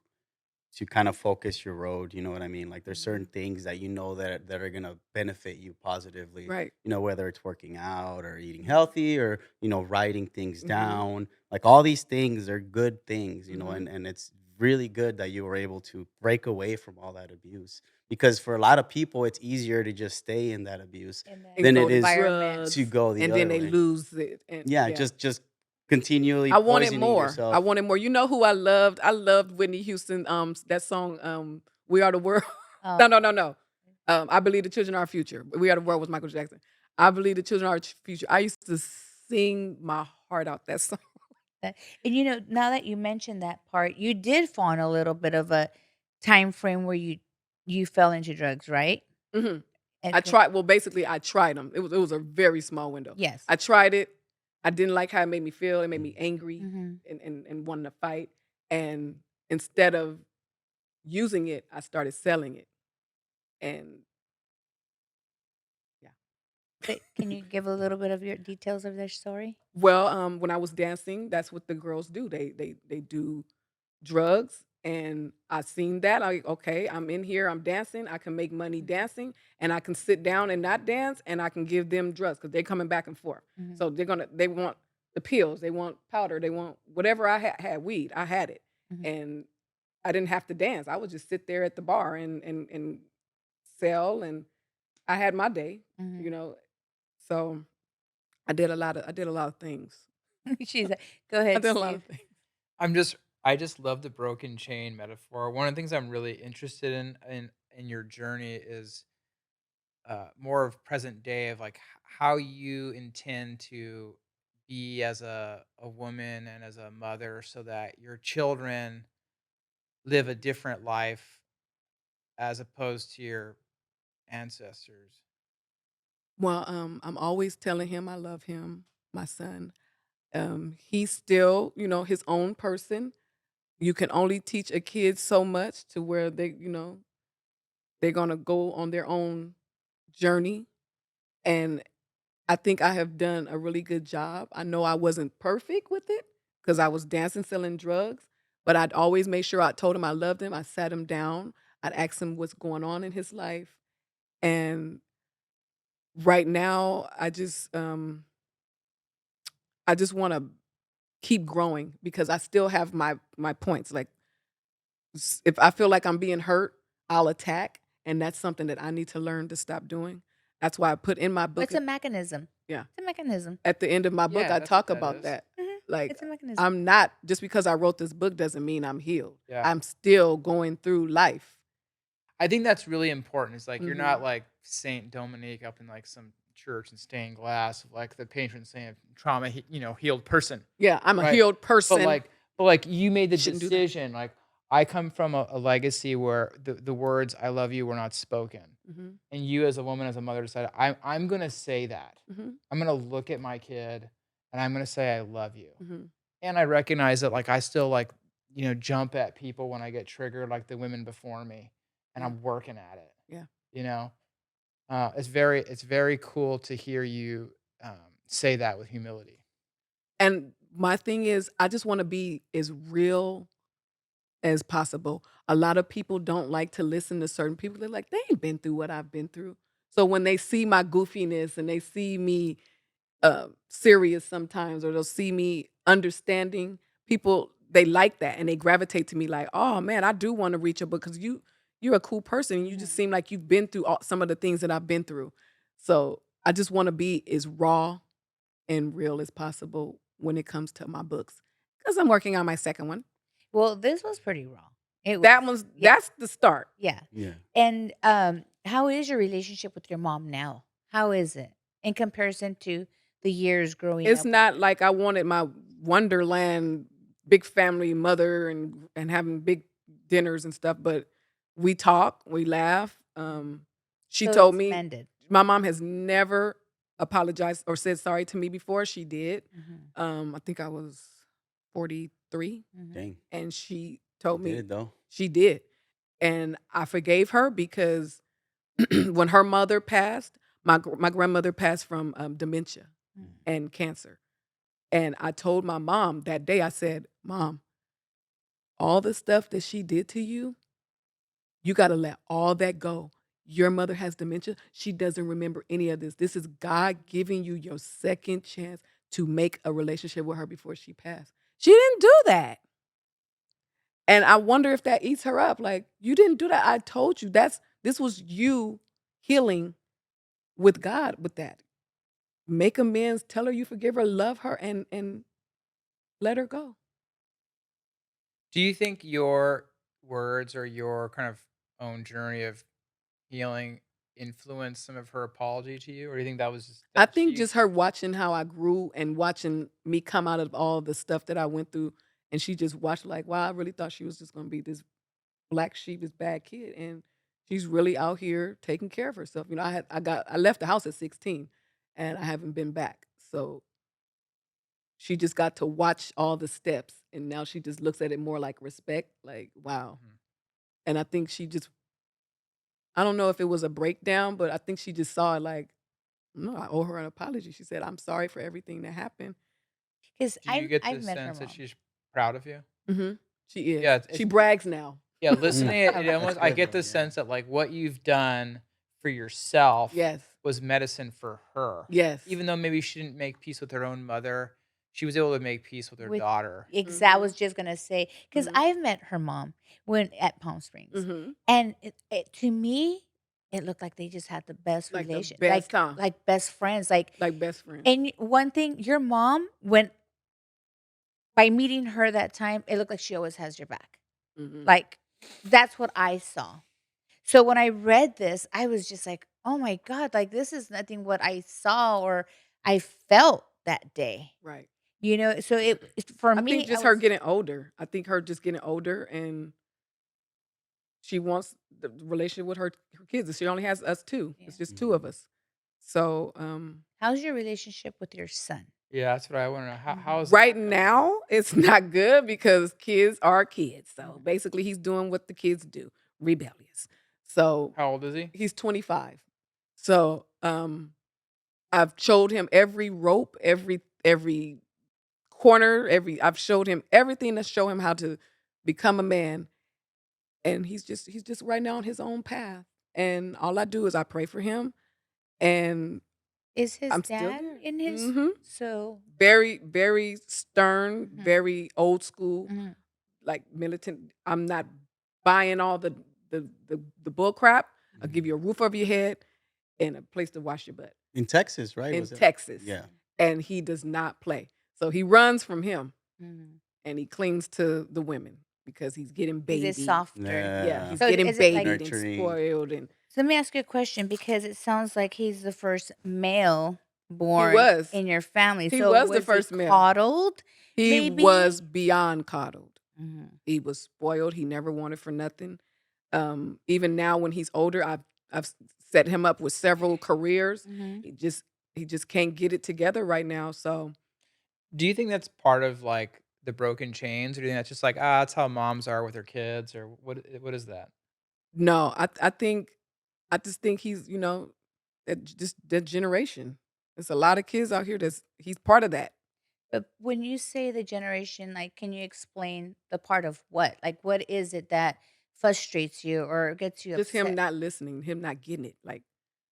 kind of focus your road, you know what I mean? Like there's certain Mhm. things that you know that are gonna benefit you positively, Right. whether it's working out or eating Mhm. healthy or, writing things Mhm. down. Like all these things are good things, Mhm. and it's really good that you were able to break away from all that abuse. Because for a lot of people, it's easier to just stay in that abuse In that And than go it to is environment. to drugs, go the and then other they way. lose it. And Yeah, yeah. just continually I wanted poisoning more. I yourself. wanted more. You know who I loved? I loved Whitney Houston. That song, "We Are the World." No, no, Oh. no, no. I believe the children are our future. "We Are the World" was Michael Jackson. I believe the children are our future. I used to sing my heart out that song. That and, now that you mentioned that part, you did fall in a little bit of a time frame where you fell into drugs, right? Mhm. And I 'cause tried. Well, basically, I tried them. It was a very small window. yes. I tried it. I didn't like how it made me feel. It made me Mhm. angry Mhm. and wanting to fight. And instead of using it, I started selling it. And yeah. But can you give a little bit of your details of their story? Well, when I was dancing, that's what the girls do. They do drugs, and I seen that. Okay, I'm in here, I'm dancing, I can make money dancing, and I can sit down and not dance, and I can give them drugs because they're coming back and forth. Mhm. So they want the pills, they want powder, they want whatever I had weed, I had it, Mhm. and I didn't have to dance. I would just sit there at the bar and sell, and I had my day, Mhm. you know. So I did a lot of things. She's like, "Go I ahead, did a lot Steve." of things. I just love the broken chain metaphor. One of the things I'm really interested in your journey is more of present day of like how you intend to be as a woman and as a mother so that your children live a different life as opposed to your ancestors. Well, I'm always telling him I love him, my son. He's still, his own person. You can only teach a kid so much to where they're gonna go on their own journey. And I think I have done a really good job. I know I wasn't perfect with it because I was dancing, selling drugs, but I'd always make sure I told him I loved him. I sat him down. I'd ask him what's going on in his life. And right now, I just want to keep growing because I still have my points. Like if I feel like I'm being hurt, I'll attack, and that's something that I need to learn to stop doing. That's why I put in my book. It's a mechanism. Yeah, It's a mechanism. at the end of my book, Yeah, I that's what talk that about is. that. Mhm. Like It's a mechanism. I'm not just because I wrote this book doesn't mean I'm healed. Yeah. I'm still going through life. I think that's really important. It's like you're not Mhm. like Saint Dominique up in like some church in stained glass, like the patron saint of trauma, healed person, Yeah, I'm a right? healed But person. like, but like you made the Shouldn't do that. decision. Like I come from a legacy where the words "I love you" were not spoken, Mhm. and you as a woman, as a mother, decided I'm gonna say that. Mhm. I'm gonna look at my kid and I'm gonna say I love you. Mhm. And I recognize that like I still like, jump at people when I get triggered like the women before me, and Yeah. I'm working at it, Yeah. you know? It's very cool to hear you, say that with humility. And my thing is I just want to be as real as possible. A lot of people don't like to listen to certain people. They're like, they ain't been through what I've been through. So when they see my goofiness and they see me serious sometimes, or they'll see me understanding, people they like that and they gravitate to me like, oh man, I do want to reach a book because you're a cool person. And you just Mhm. seem like you've been through some of the things that I've been through. So I just want to be as raw and real as possible when it comes to my books because I'm working on my second one. Well, this was pretty raw. It was. Yeah. That's the start. Yeah. Yeah. And how is your relationship with your mom now? How is it in comparison to the years growing It's up with not her? like I wanted my Wonderland big family mother and having big dinners and stuff, but we talk, we laugh. She So told it's me mended. my mom has never apologized or said sorry to me before. She did. Mhm. I think I was 43, Mhm. Dang. and she She told did me it though. she did. And I forgave her because when her mother passed, my grandmother passed from dementia Mhm. and cancer. And I told my mom that day, I said, Mom, all the stuff that she did to you, you got to let all that go. Your mother has dementia. She doesn't remember any of this. This is God giving you your second chance to make a relationship with her before she passed. She didn't do that. And I wonder if that eats her up. Like, you didn't do that. I told you this was you healing with God with that. Make amends, tell her you forgive her, love her, and let her go. Do you think your words or your kind of own journey of healing influenced some of her apology to you, or do you think that was just I that think she just her watching how I grew and watching me come out of all the stuff that I went through, and she just watched like, wow, I really thought she was just gonna be this black sheep, this bad kid, and she's really out here taking care of herself. I left the house at 16, and I haven't been back. So she just got to watch all the steps, and now she just looks at it more like respect, like, wow. Mhm. And I think I don't know if it was a breakdown, but I think she just saw it like, no, I owe her an apology. She said, I'm sorry for everything that happened. Because Do you get I've the met her sense that mom. she's proud of you? Hmm. She is. Yeah, She brags now. yeah. Listening, it That's almost I good, get bro. the Yeah. sense that like what you've done for yourself Yes. was medicine for her. Yes. Even though maybe she didn't make peace with her own mother, she was able to make peace with her With daughter. I Mhm. was just gonna say because Mhm. I've met her mom when at Palm Springs, Mhm. and to me, it looked like they just had the best Like the relation, best time. like best friends. Like, Like best friend. and one thing, your mom, when by meeting her that time, it looked like she always has your back. Mhm. Like, that's what I saw. So when I read this, I was just like, oh my God, like this is nothing what I saw or I felt that day. Right. So for I me, think just her getting older. I think her just getting older, and she wants the relationship with her kids. She only has us two. Yeah. It's just two of us. So How's your relationship with your son? Yeah, that's what I want to know. How is right now it's not good because kids are kids. So Mhm. basically he's doing what the kids do, rebellious. So how old is he? he's 25. So I've showed him every rope, every corner, I've showed him everything to show him how to become a man. And he's just right now on his own path. And all I do is I pray for him, and Is his I'm still dad there. in his Mhm. so Very, very stern, Mhm. very old school, Mhm. like militant. I'm not buying all the bull crap. I'll give you a roof over your head and a place to wash your butt In Texas, right? in Was it? Texas. Yeah. And he does not play. So he runs from him Mhm. and he clings to the women because he's getting He's a babied. softer. Yeah, Yeah. he's So getting is it like babied and Nurturing. spoiled, and so let me ask you a question because it sounds like he's the first male he born was. in your family. He So was the was he first male. coddled? He was Maybe? beyond coddled. Mhm. He was spoiled. He never wanted for nothing. Even now when he's older, I've set him up with several careers. Mhm. He just can't get it together right now. So Do you think that's part of like the broken chains, or do you think that's just like that's how moms are with their kids, or what is that? no, I just think he's that generation. There's a lot of kids out here he's part of that. But when you say the generation, like, can you explain the part of what? Like, what is it that frustrates you or gets you Just him upset? not listening, him not getting it. Like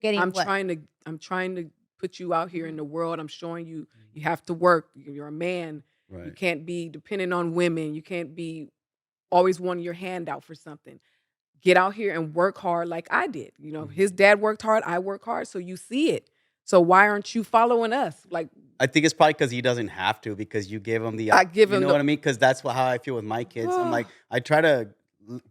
Getting I'm what? trying to I'm trying to put you out here in Mhm. the world. I'm showing you have to work. You're a man. You Right. can't be dependent on women. You can't be always wanting your hand out for something. Get out here and work hard like I did. His Mhm. dad worked hard, I work hard, so you see it. So why aren't you following us? Like I think it's probably because he doesn't have to because you give him the I give you him know the what I mean? Because that's how I feel with my kids. I'm like, I try to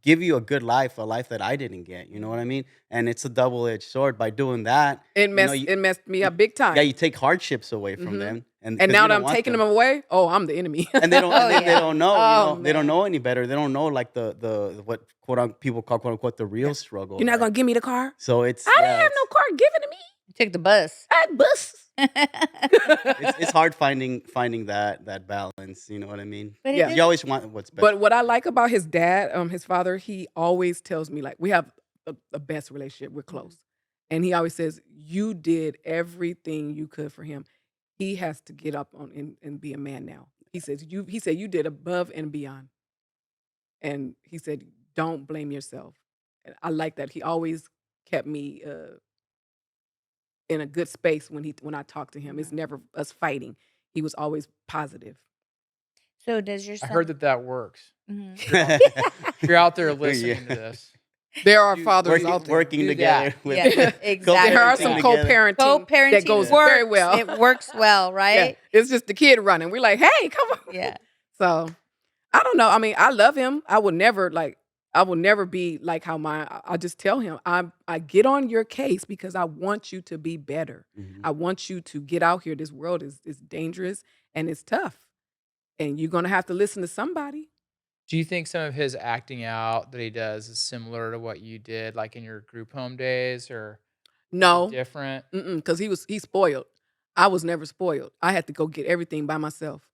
give you a good life, a life that I didn't get. You know what I mean? And it's a double-edged sword. By doing that, it you know, messed me you up big yeah, time. you take hardships away from Mhm. them, and And because now you that don't I'm want taking them them, away, oh, I'm the enemy. and they don't, Oh, and they yeah. don't know, Oh, they don't man. know any better. They don't know like the what people call quote unquote the real struggle, You're not right? gonna give me the car? So I didn't have no car given to me. Took the bus. I had bus. it's hard finding that balance. You know what I mean? But it Yeah. Because you is always want what's best. But what I like about his dad, his father, he always tells me, like, we have a best relationship. We're close. And he always says, you did everything you could for him. He has to get up on and be a man now. He said you did above and beyond. And he said, don't blame yourself. And I like that. He always kept me in a good space when I talked to him. It's Mhm. never us fighting. He was always positive. So does your I heard son that works. Mhm. If you're out there Yeah. listening to this, There are Do- fathers working out there. working Do together that. with Yeah, exactly. There are co-parenting some that. together. co-parenting that Co-parenting goes works. very well. It works well, Yeah, right? it's just the kid running. We're like, hey, come on. Yeah. So I don't know. I mean, I love him. I will never be like how I just tell him, I get on your case because I want you to be better. Mhm. I want you to get out here. This world is dangerous and it's tough. And you're gonna have to listen to somebody. do you think some of his acting out that he does is similar to what you did, like in your group home days, or is it No, different? because he's spoiled. I was never spoiled. I had to go get everything by myself.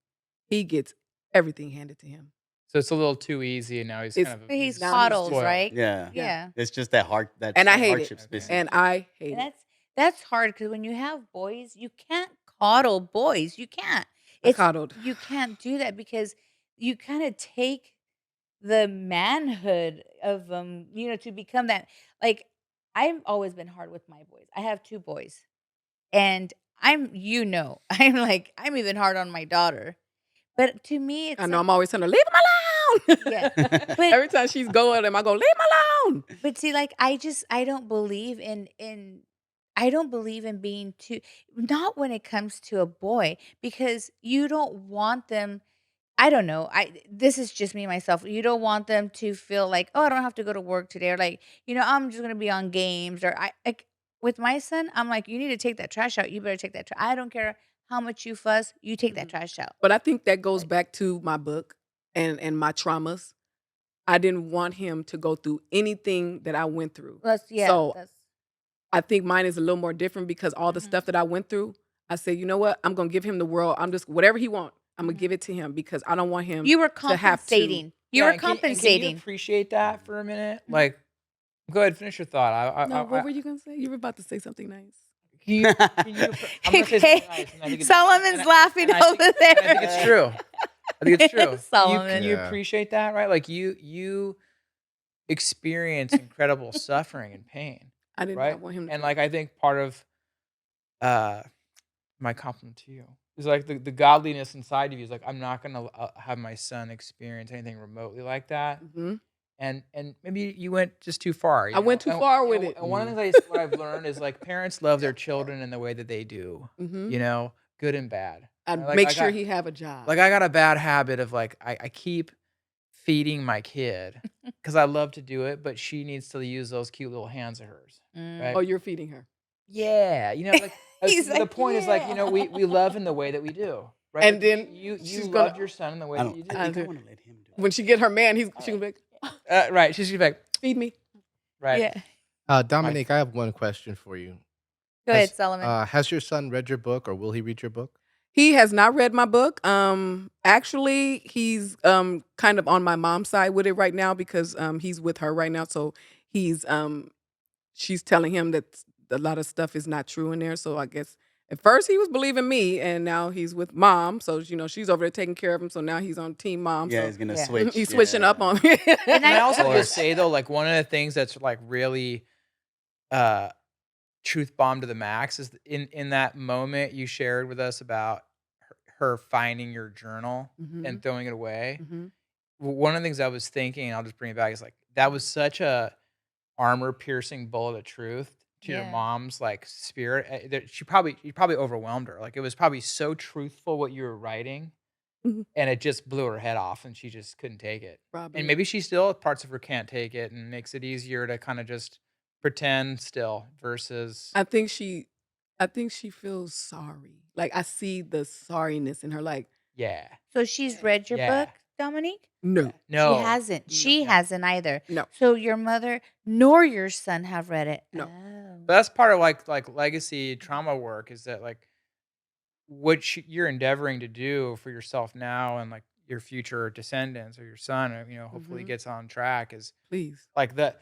He gets everything handed to him. So it's a little too easy, and now he's It's kind of But he's now he's coddled, just right? Yeah. yeah. Yeah. It's just that hard And I that hate it. hardship's Okay. missing. And I hate And it. that's hard because when you have boys, you can't coddle boys. You can't. I It's coddled. you can't do that because you kind of take the manhood of them, to become that. Like I've always been hard with my boys. I have 2 boys. And I'm even hard on my daughter. But to me, I it's know like, I'm always telling her, leave him alone. yeah. But Every time she's going, I go, leave him alone. but see, like I don't believe in I don't believe in being too not when it comes to a boy because you don't want them. I don't know. This is just me myself. You don't want them to feel like, oh, I don't have to go to work today, or like, I'm just gonna be on games, or I like with my son. I'm like, you need to take that trash out. You better take that trash. I don't care how much you fuss. You take that Mhm. trash out. But I think that goes Like, back to my book and my traumas. I didn't want him to go through anything that I went through. So that's I think mine is a little more different because all the mhm, stuff that I went through, I said, you know what? I'm gonna give him the world. I'm just whatever he wants, I'm gonna mhm. give it to him because I don't want him You were to have to. compensating. You Yeah, were and can you compensating. appreciate that for a minute? Mhm. Like, go ahead, finish your thought. No, what were you gonna say? You were about to say something nice. Can you, I'm gonna say something nice, and I think Solomon's laughing I over think, there. and I think it's true. I think it's true. Can Solomon. you Yeah. appreciate that, right? Like you experience incredible suffering and pain, I did right? not want him to. And like I think part of uh my compliment to you is like the godliness inside of you is like I'm not gonna have my son experience anything remotely like that. Mhm. And maybe you went just too far. I went too far with it. And one of the things what I've learned is like parents love their children in the way that they do, Mhm. good and bad. I'd Right? Like make I sure got he have a job. like I got a bad habit of like I keep feeding my kid because I love to do it, but she needs to use those cute little hands of hers, right? Oh, you're feeding her. Yeah, like He's the like, point is like "Yeah." we love in the way that we do, right? And Like, then you she's love gonna your son in the way I that don't. you I do. think I do. want to let him do it. When she get her man, she's gonna be like, Right. She's gonna be like, feed me. right. Yeah. Dominique, I have one question for you. Go ahead, Solomon. Has your son read your book, or will he read your book? He has not read my book. Actually, he's kind of on my mom's side with it right now because he's with her right now. So he's she's telling him that a lot of stuff is not true in there. So I guess at first he was believing me, and now he's with mom. So she's over there taking care of him. So now he's on team mom. Yeah, So he's gonna Yeah. switch. he's switching up on me. And And I also Or- just say though, like one of the things that's like really uh truth bomb to the max is in that moment you shared with us about her finding your journal and throwing it away. Mhm. One of the things I was thinking, I'll just bring it back, is like that was such a armor piercing bullet of truth to your Yeah. mom's like spirit. That you probably overwhelmed her. Like it was probably so truthful what you were writing, Mhm. and it just blew her head off, and she just couldn't take it. Probably. And maybe she still parts of her can't take it, and makes it easier to kind of just pretend still versus I think she feels sorry. Like I see the sorriness in her. Like yeah. So she's read your Yeah. book, Dominique? no, No, She hasn't. She No. hasn't either. no. So your mother nor your son have read it. No. Oh. but that's part of like legacy trauma work is that like what you're endeavoring to do for yourself now and like your future descendants or your son, hopefully Mhm. gets on track is Please. like the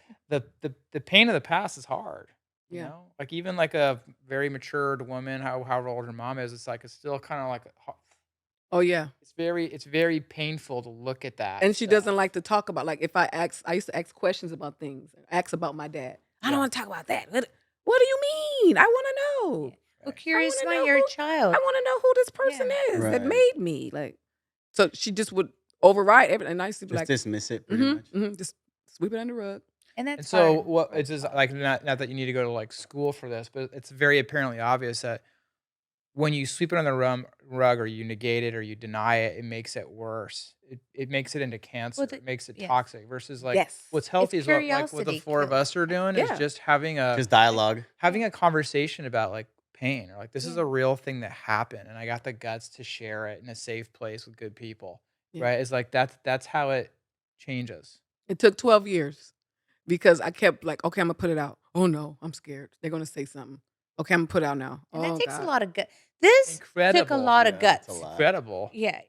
pain of the past is hard. You Yeah. know, like even like a very matured woman, however old her mom is, it's like it's still kind of like Oh yeah. it's very painful to look at that. And she stuff. doesn't like to talk about, like, if I used to ask questions about things, ask about my dad. I Yeah. don't want to talk about that. What do you mean? I want to know. Well, Right. curious wanna mind, know you're a who- child. I want to know who this person is that Right. made me. Like, so she just would override everything. And I used to be Just like, dismiss it pretty much. just sweep it under the rug. And And that's so hard. what it's just like not that you need to go to like school for this, but it's very apparently obvious that when you sweep it on the rug or you negate it or you deny it, it makes it worse. It makes it into cancer. Well, It makes it yes. toxic versus like Yes. what's healthy is what like what the curiosity four of kills. us are doing Yeah. is just having a Just dialogue. conversation about like pain or like this is Yeah. a real thing that happened and I got the guts to share it in a safe place with good people. Yeah. Right? It's like that's how it changes. It took 12 years because I kept like, okay, I'm going to put it out. Oh no, I'm scared. They're going to say something. Okay, I'm going to put it out now. And Oh, that takes God. a lot of gut. This took a Incredible. lot of Yeah, that's a guts. lot. Incredible. Yeah,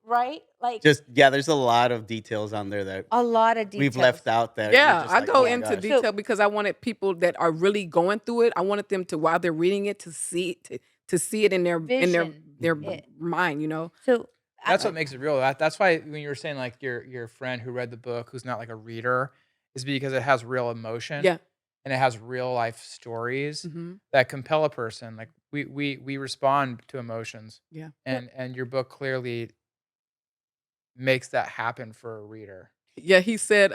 right? Like Just there's a lot of details on there that a lot of we've details. left out that you're Yeah, just I like, go oh my into gosh. detail because I wanted people that are really going through it. I wanted them to, while they're reading it, to see it, to see it in their Vision Mhm. mind. You know. So That's I, what makes it real. That's why when you were saying like your friend who read the book who's not like a reader is because it has real emotion Yeah. and it has real life stories Hmm. that compel a person. Like we respond to emotions, Yeah. and your book clearly makes that happen for a reader. Yeah. He said,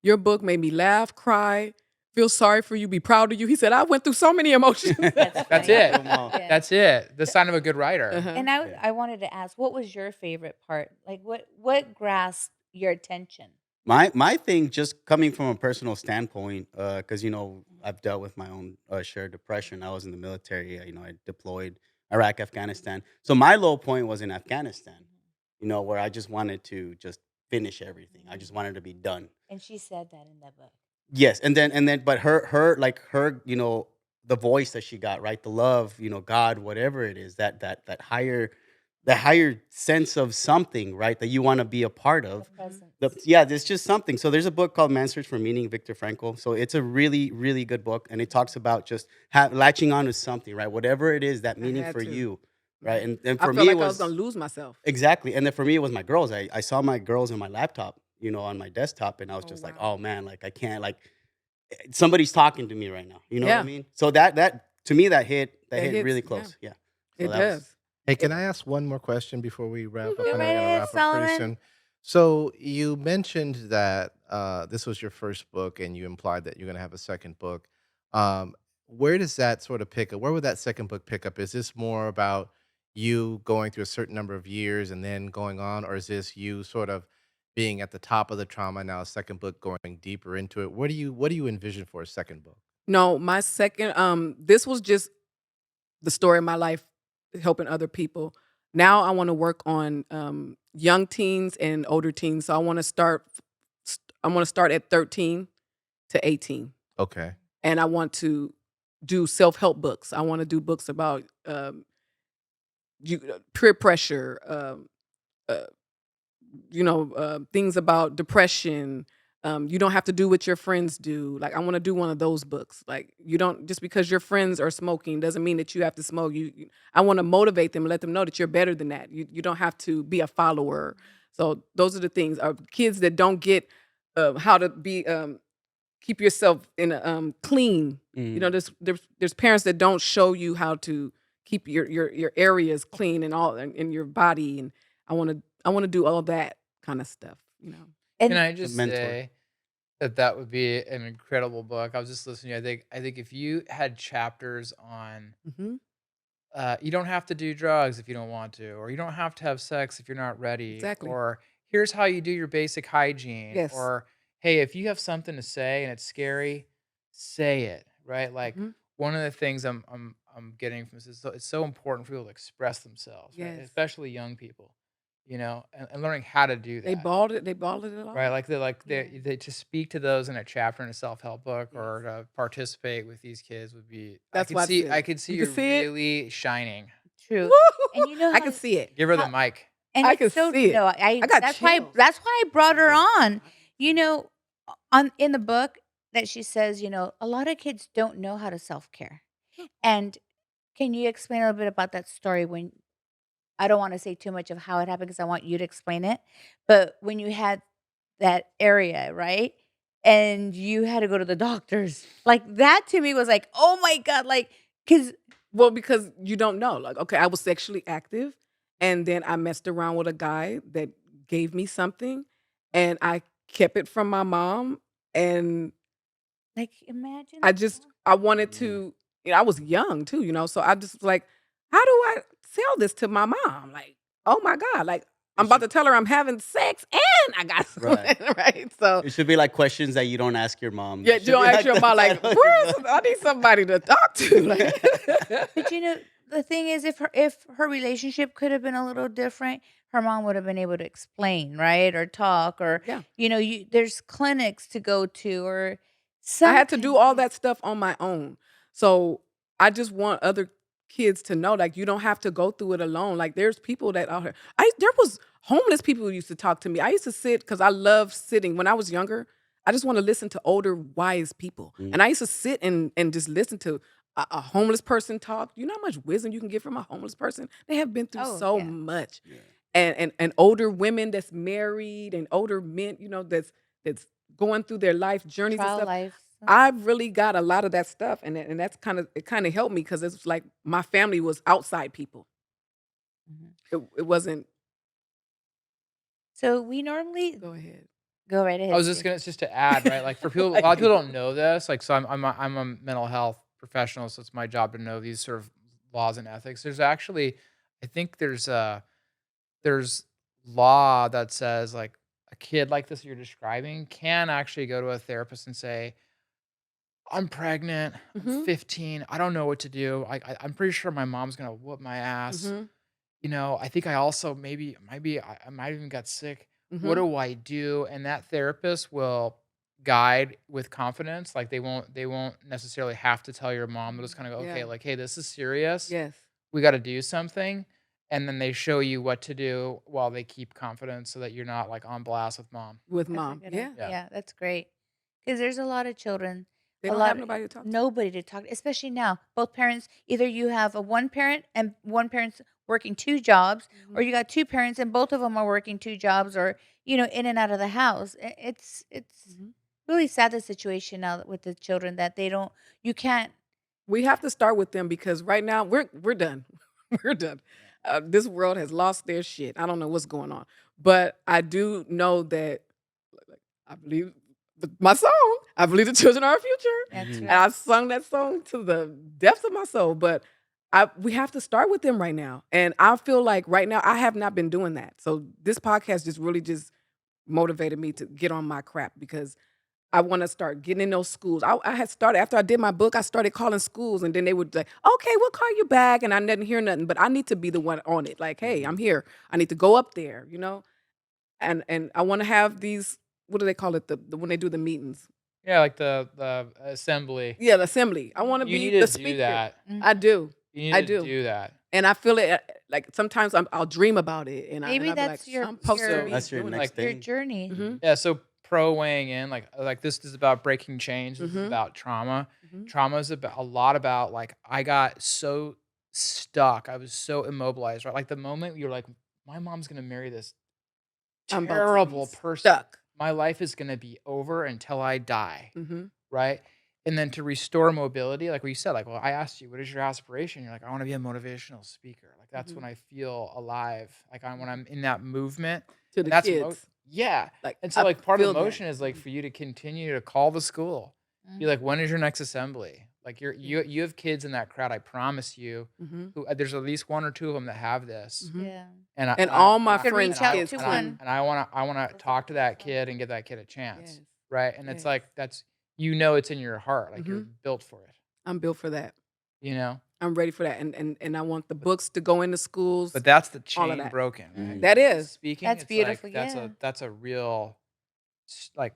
your book made me laugh, cry, feel sorry for you, be proud of you. He said, I went through so many emotions. That's That's funny. it. Come on. Yeah. That's it. The sign of a good writer. Uh-huh. And Yeah. I wanted to ask, what was your favorite part? Like what grasped your attention? My thing, just coming from a personal standpoint, because I've dealt with my own shared depression. I was in the military. I deployed Iraq, Afghanistan. So my low point was in Afghanistan. Where I just wanted to just finish everything. I just wanted to be done. And she said that in that book. Yes, and then, but her, the voice that she got, right, the love, God, whatever it is, that higher sense of something, right, that you want to be a part The of. presence. Yeah, there's just something. So there's a book called Man's Search for Meaning, Viktor Frankl. So it's a really, really good book, and it talks about just latching on to something, right, whatever it is, that I meaning had for to. you, right, Mhm. and I for felt me it like I was was gonna lose myself. exactly, and then for me it was my girls. I saw my girls in my laptop, on my desktop, and I was Oh just like, wow. oh man, like I can't, like somebody's talking to me right now. You know what I Yeah. mean? So that to me that hit That hits. really Yeah. close. Yeah. So It that was does. Hey, It, can I ask one more question before we wrap up? Go I Mhm. know right we're gonna ahead, wrap up pretty Solomon. soon. So you mentioned that this was your first book, and you implied that you're gonna have a second book. Um, where does that sort of pick up? Where would that second book pick up? Is this more about you going through a certain number of years and then going on, or is this you sort of being at the top of the trauma now, a second book going deeper into it? What do you envision for a second book? No, my second, this was just the story of my life helping other people. Now I want to work on young teens and older teens. So I want to start at 13 to 18. Okay. And I want to do self-help books. I want to do books about peer pressure, uh, things about depression. You don't have to do what your friends do. Like I want to do one of those books. Like you don't, just because your friends are smoking doesn't mean that you have to smoke. I want to motivate them and let them know that you're better than that. You don't have to be a follower. So those are the things. Kids that don't get how to be keep yourself in a clean. Mm. There's parents that don't show you how to keep your areas clean and all in your body. And I want to do all that kind of stuff. Can And I A just mentor. say that would be an incredible book? I was just listening. I think if you had chapters on Hmm. you don't have to do drugs if you don't want to, or you don't have to have sex if you're not ready, Exactly. or here's how you do your basic hygiene, Yes. or hey, if you have something to say and it's scary, say it, right? Like Hmm. one of the things I'm getting from this is it's so important for people to express themselves, right? Yes. Especially young people, and learning how to do They that. balled it. They balled it Right, all. like Yeah. they to speak to those in a chapter in a self-help book Yes. or to participate with these kids would be That's why I said I it. could see You you can see it. really shining. true. And you know I can see it. Give her the how mic. and I can it's so see it. no, I got chills. that's why I brought her on. I You know, on in the book that she says, a lot of kids don't know how to self-care. No. And can you explain a little bit about that story when I don't want to say too much of how it happened because I want you to explain it. But when you had that area, right? And you had to go to the doctors. Like that to me was like, "Oh my god," like cuz Well, because you don't know. Like, okay, I was sexually active, and then I messed around with a guy that gave me something, and I kept it from my mom, and like imagine I that. just I wanted Yeah. to. I was young too, so I just was like, how do I sell this to my mom? Like, oh my god, like It I'm about should to tell her I'm having sex and I got right. something, right? So It should be like questions that you don't ask your mom. yeah, It you should don't be ask like your the mom like, title of your where's book. I need somebody to talk to. But the thing is if her relationship could have been a little different, her mom would have been able to explain, right? Or talk or Yeah. there's clinics to go to or I some had to kind do of all thing. that stuff on my own. So I just want other kids to know, like, you don't have to go through it alone. Like, there's people that out here. There was homeless people who used to talk to me. I used to sit because I love sitting. When I was younger, I just want to listen to older, wise people. Mm. And I used to sit and just listen to a homeless person talk. You know how much wisdom you can get from a homeless person? They have been through Oh, so yeah. much. Yeah. And older women that's married and older men, that's going through their life journeys and Trial stuff. life. I've really got a lot of that stuff, and that's kind of helped me because it's like my family was outside people. Mhm. It wasn't. So we normally Go ahead. go right I ahead, was just Steve. gonna just to add, right? Like for people, a Like, lot of people don't know this. Like, so I'm a mental health professional, so it's my job to know these sort of laws and ethics. There's actually, I think there's law that says like a kid like this you're describing can actually go to a therapist and say, I'm pregnant, I'm Mhm. 15, I don't know what to do. I'm pretty sure my mom's gonna whoop my ass. Mhm. I think I also maybe I might even got sick. What Mhm. do I do? And that therapist will guide with confidence. Like they won't necessarily have to tell your mom. They'll just kind of go, okay, Yeah. like, hey, this is serious. Yes. We got to do something. And then they show you what to do while they keep confidence so that you're not like on blast with mom. With That's a mom. good Yeah. Yeah. Yeah, that's great. Because there's a lot of children, They a don't have lot, nobody to talk to. nobody to talk, especially now. Both parents, either you have a one parent and one parent's working two jobs, or Mhm. you got two parents and both of them are working two jobs, or in and out of the house. It's Mhm. really sad the situation now with the children that they don't. You can't. We have to start with them because right now we're done. We're done. This world has lost their shit. I don't know what's going on, but I do know that like, I believe my song. I believe the children are our future, That's Mhm. and right. I sung that song to the depths of my soul. But we have to start with them right now, and I feel like right now I have not been doing that. So this podcast just really just motivated me to get on my crap because I want to start getting in those schools. I had started after I did my book. I started calling schools, and then they would like, "Okay, we'll call you back," and I didn't hear nothing. But I need to be the one on it. Like, hey, I'm Mhm. here. I need to go up there, and I want to have these. What do they call it? The when they do the meetings. Yeah, like the assembly. Yeah, the assembly. I want to You be need the to do speaker. that. I Mhm. do. You I need to do. do that. And I feel it. Like sometimes I'll dream about it, and Maybe I'll be like, that's your I'm supposed to your So be That's your doing next it. your thing. journey. Mm-hmm. yeah, so pro weighing in, like this is about breaking change. This is Mm-hmm. about trauma. Mm-hmm. Trauma is about a lot about like I got so stuck. I was so immobilized, right? Like the moment you're like, my mom's gonna marry this I'm about to be terrible person. stuck. My life is gonna be over until I die, Mm-hmm. right? And then to restore mobility, like what you said, like, well, I asked you, what is your aspiration? You're like, I want to be a motivational speaker. Like that's Mm-hmm. when I feel alive. Like when I'm in that movement, To and the that's kids. yeah. Like And so I like part of feel the that. motion is like for you to continue to call the school. Be Mhm. like, when is your next assembly? Like you Yes. you have kids in that crowd. I promise you, Mm-hmm. who there's at least one or two of them that have this. Mm-hmm. Yeah. And I And and I all and my I Could and friends' reach I out kids to and I one. too. and I want to talk to that kid and give that kid a chance, Yes. right? And it's Yes. like it's in your heart, like you're Mm-hmm. built for it, I'm built for that. you know. I'm ready for that. And I want the books to go into schools, But that's the all of chain that. broken, right? Mhm. That is. Speaking, That's it's like beautiful. Yeah. that's a real like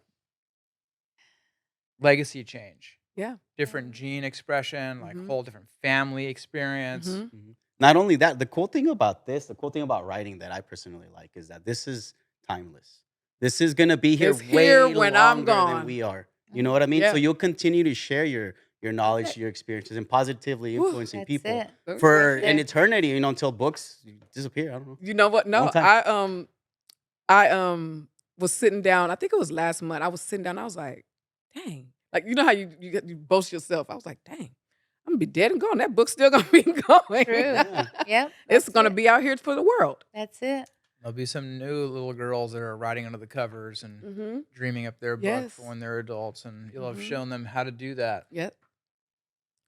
legacy change. Yeah. Different gene expression, like Mm-hmm. whole different family experience. Mm-hmm. Mhm. Not only that, the cool thing about writing that I personally like is that this is timeless. This is gonna be here It's here way when I'm longer than gone. we are. You know Mhm. what I mean? So Yeah. you'll continue to share your That's knowledge, it. your experiences, and positively Whew. influencing That's people it. That's for That's an it. eternity. Until books disappear. I don't know, You know what? long No, time. I was sitting down. I think it was last month. I was sitting down. I was like, dang. Like you know how you boast yourself. I was like, dang. I'm gonna be dead and gone. That book's still gonna be going. True. Yeah. Yep. It's That's gonna it. be out here for the world. That's it. There'll be some new little girls that are writing under the covers and Mm-hmm. dreaming up their book Yes. for when they're adults, and you'll have Mm-hmm. shown them how to do that. Yep.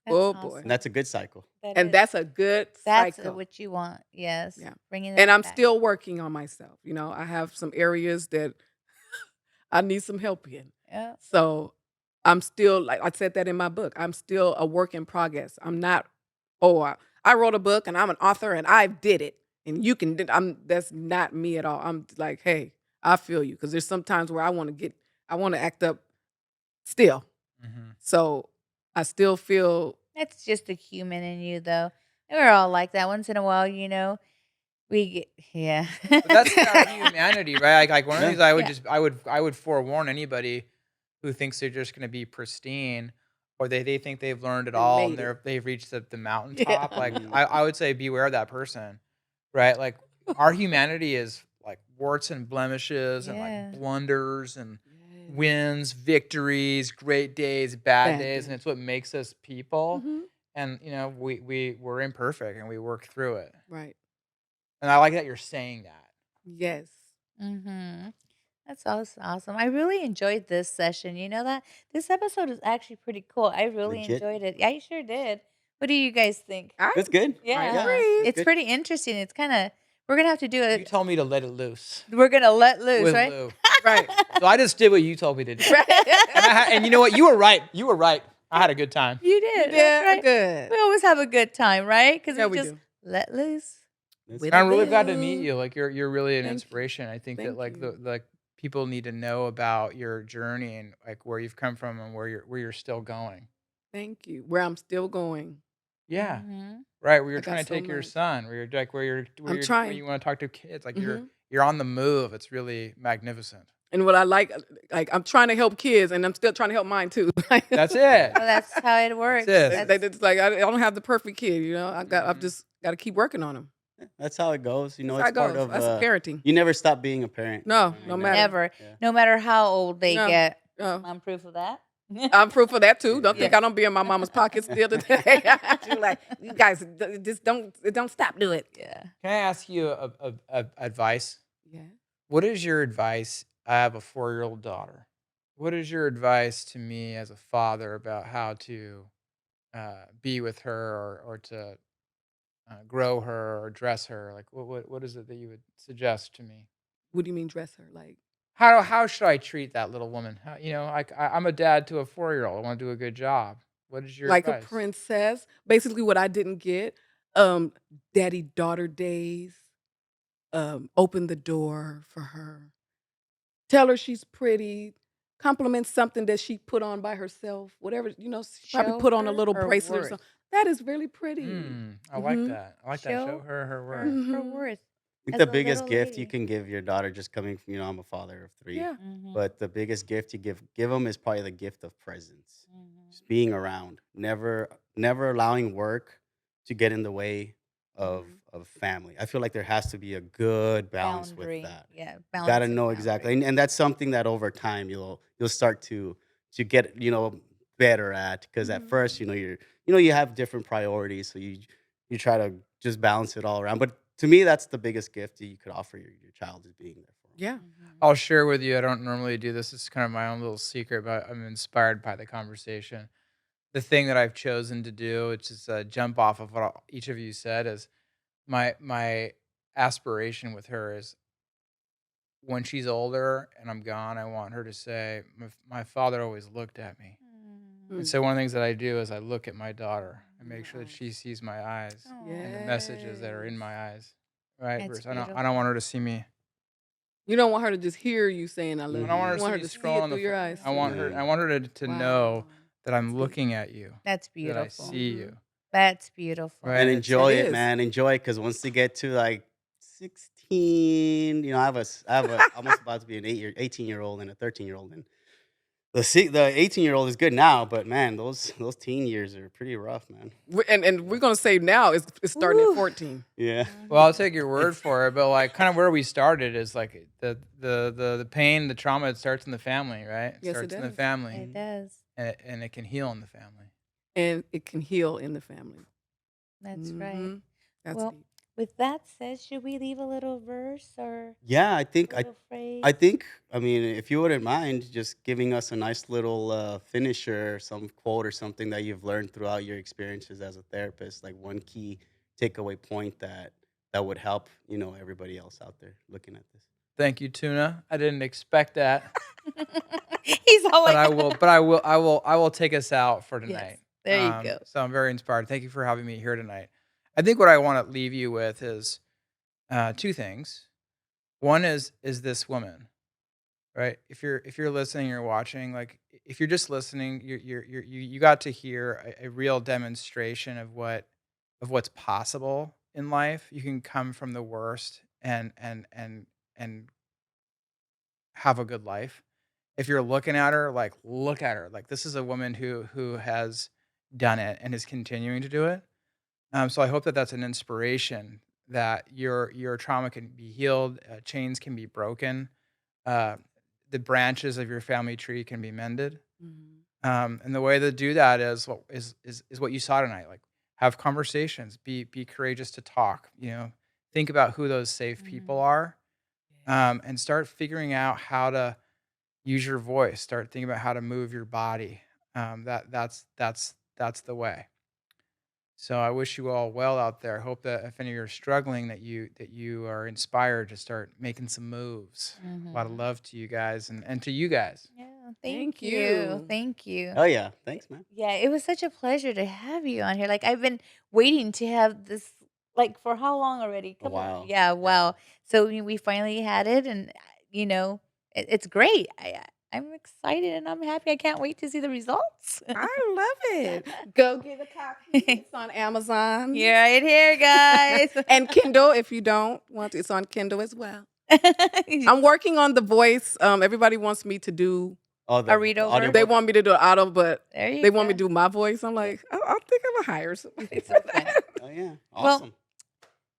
That's Oh boy. And awesome. that's a good cycle. That And is. that's a good That's cycle. what you want. Yes. Yeah. Bringing And that I'm back. still working on myself. I have some areas that I need some help in. Yeah. So I'm still, like I said that in my book, I'm still a work in progress. I'm not, I wrote a book and I'm an author and I did it. And you can, that's not me at all. I'm like, hey, I feel you. Because there's some times where I want to act up still. Mm-hmm. So I still feel, That's just the human in you, though. We're all like that. Once in a while, we get, yeah. But that's our humanity, right? Like one of the Yeah. things I would Yeah. just I would forewarn anybody who thinks they're just going to be pristine, or they think they've learned it And all and made it. they've reached the Yeah. mountaintop. Like Mm. I would say beware of that person, right? Like our humanity is like warts and blemishes and Yeah. like blunders and Yes. wins, victories, great days, bad Bad days, and days. it's what makes us people. Hmm. And we're imperfect and we work through it. Right. And I like that you're saying that. Yes. Mm-hmm. That's awesome. I really enjoyed this session. You know that this episode is actually pretty cool. I really Legit. enjoyed it. I sure did. What do you guys think? I That's good. I Yeah, Yeah, huh? agree. It's good. pretty interesting. It's kind of we're gonna have to do You it. told me to let it loose We're gonna let loose, with right? Lou. Right. So I just did what you told me to do. Right. And you know what? You were right. You were right. I had a good time. You You did. That's did right. good. We always have a good time, right? Because Yeah, we we just do. let loose. That's With good. I'm really glad to meet Lou. you. Like you're really an Thank you. inspiration. I think that Thank like you. the people need to know about your journey and like where you've come from and where you're still going. Thank you. Where I'm still going. Yeah. Mm-hmm. Right, where you're I trying got to so take your much. son, where you're like where I'm you trying. want to talk to kids, like Hmm. you're on the move. It's really magnificent. And what I like, I'm trying to help kids, and I'm still trying to help mine too. That's it. Well, that's how it works. That's it. It's like I don't have the perfect kid, you know. I've Mhm. just got to keep working on them. That's how it goes. That's how It's it part goes. of That's parenting. you never stop being a parent. No, I no mean, matter. Never, yeah. no matter how old they No. get. No. I'm proof of that. I'm proof of that too. Don't think Yeah. I don't be in my mama's pocket still today. She's like, you guys just don't stop doing it. Yeah. Can I ask you a advice? Yeah. What is your advice? I have a 4-year-old daughter. What is your advice to me as a father about how to be with her or to grow her or dress her? Like, what is it that you would suggest to me? What do you mean dress her? Like How should I treat that little woman? How, I'm a dad to a 4-year-old. I want to do a good job. What is your a advice? princess. Basically what I didn't get. Daddy daughter days. Open the door for her. Tell her she's pretty. Compliment something that she put on by herself. Whatever, she probably Show put on a her little her bracelet or worth. something. That is really pretty. I like Mhm. that. I like that. Show Show her her her worth. her Mhm. worth I think as the a biggest little gift you lady. can give your daughter, just coming from, I'm a father of 3, Yeah. Mm-hmm. but the biggest gift you give them is probably the gift of presence. Mm-hmm. Just being around, never allowing work to get in the way of Mhm. of family. I feel like there has to be a good balance with Boundary. that. Yeah. Gotta Balancing know exactly, boundary. and that's something that over time you'll start to get better at, because at Mhm. first you have different priorities, so you try to just balance it all around. But to me, that's the biggest gift that you could offer your child, is being there for them. Yeah. Mm-hmm. I'll share with you. I don't normally do this. It's kind of my own little secret, but I'm inspired by the conversation. The thing that I've chosen to do, which is jump off of what each of you said, is my aspiration with her is when she's older and I'm gone, I want her to say, my father always looked at me. Mm. And so one of the things that I do is I look at my daughter and make sure that Nice. she sees my eyes and the Aw. messages that are in Yes. my eyes. Right? That's Versus I don't beautiful. want her to see me. You don't want her to just hear you saying I I love don't you. want You her want to her see to me see it scrolling through your eyes I too. want her to know Wow. that I'm That's deep. looking at you, That's that I beautiful. see Mhm. you. That's beautiful. Right? And It's enjoy It it, is. man. Enjoy it, because once they get to like 16, I have a almost about to be an 18-year-old and a 13-year-old, and the 18-year-old is good now, but man, those teen years are pretty rough, man. And we're gonna say now it's starting at Woo. 14. Yeah. Well, I'll Mhm. take your word for it, but like kind of where we started is like the pain, the trauma, it starts in the family, right? It Yes, it starts in the does. family, It does. and it can heal in the family. And it can heal in the family. That's right. Mhm. That's Well, deep. with that said, should we leave a little verse or Yeah, a little phrase? I mean, if you wouldn't mind just giving us a nice little finisher, some quote or something that you've learned throughout your experiences as a therapist, like one key takeaway point that would help, everybody else out there looking at this. Thank you, Tuna. I didn't expect that, He's all but like, I will take us out for yes, tonight. there you go. So I'm very inspired. Thank you for having me here tonight. I think what I want to leave you with is two things. One is this woman, right? If you're listening or watching, like if you're just listening, you got to hear a real demonstration of what of what's possible in life. You can come from the worst and have a good life. If you're looking at her, like, look at her. Like, this is a woman who has done it and is continuing to do it. So I hope that that's an inspiration that your trauma can be healed, chains can be broken, uh, the branches of your family tree can be mended. And the way to do that is what you saw tonight. Like, have conversations, be courageous to talk. Think about who those safe people are, and start figuring out how to use your voice. Start thinking about how to move your body. That's the way. So I wish you all well out there. Hope that if any of you are struggling, that you are inspired to start making some moves. A lot of love to you guys and to you guys. Yeah, Thank thank you. you. Thank you. Oh yeah, thanks, man. Yeah, it was such a pleasure to have you on here. Like, I've been waiting to have this, like, for how long already? A while. Yeah, Yeah. wow. So we finally had it, and it's great. I'm excited and I'm happy. I can't wait to see the results. I love it. Go get a copy. It's on Amazon. You're right here, guys. And Kindle, if you don't want to, it's on Kindle as well. I'm working on the voice. Everybody wants me to do. Oh, A read over? audiobook? They want me to do an auto, but There you they want me go. to do my voice. I'm like, I think I'm gonna hire somebody It's for so fun. that. Oh yeah, Well, awesome.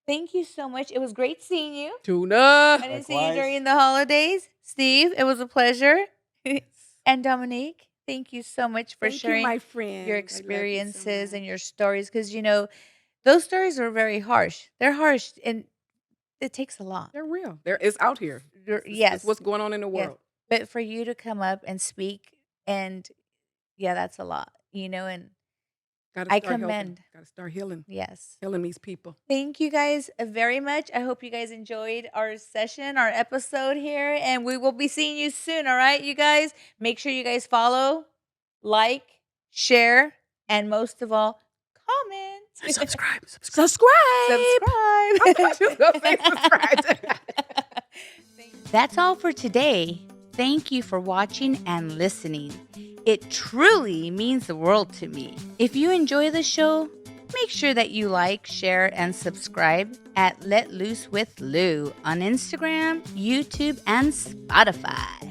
Thank you so much. It was great seeing you. Tuna. I didn't see you Likewise. during the holidays. Steve, it was a pleasure. And Dominique, thank you so much for Thank sharing you, my friend. your I love you so experiences and much. your stories, because those stories are very harsh. They're harsh, and it takes a lot. They're real. It's out here. It's Yes, what's going on in the yes. world. But for you to come up and speak, and yeah, that's a lot, and Gotta I start helping. commend. Gotta start healing. Yes. Healing these people. Thank you guys very much. I hope you guys enjoyed our session, our episode here, and we will be seeing you soon. All right, you guys? Make sure you guys follow, like, share, and most of all, comment. Subscribe. Subscribe. I thought you was gonna say subscribe. That's all for today. Thank you for watching and listening. It truly means the world to me. If you enjoy the show, make sure that you like, share, and subscribe at Let Loose with Lou on Instagram, YouTube, and Spotify.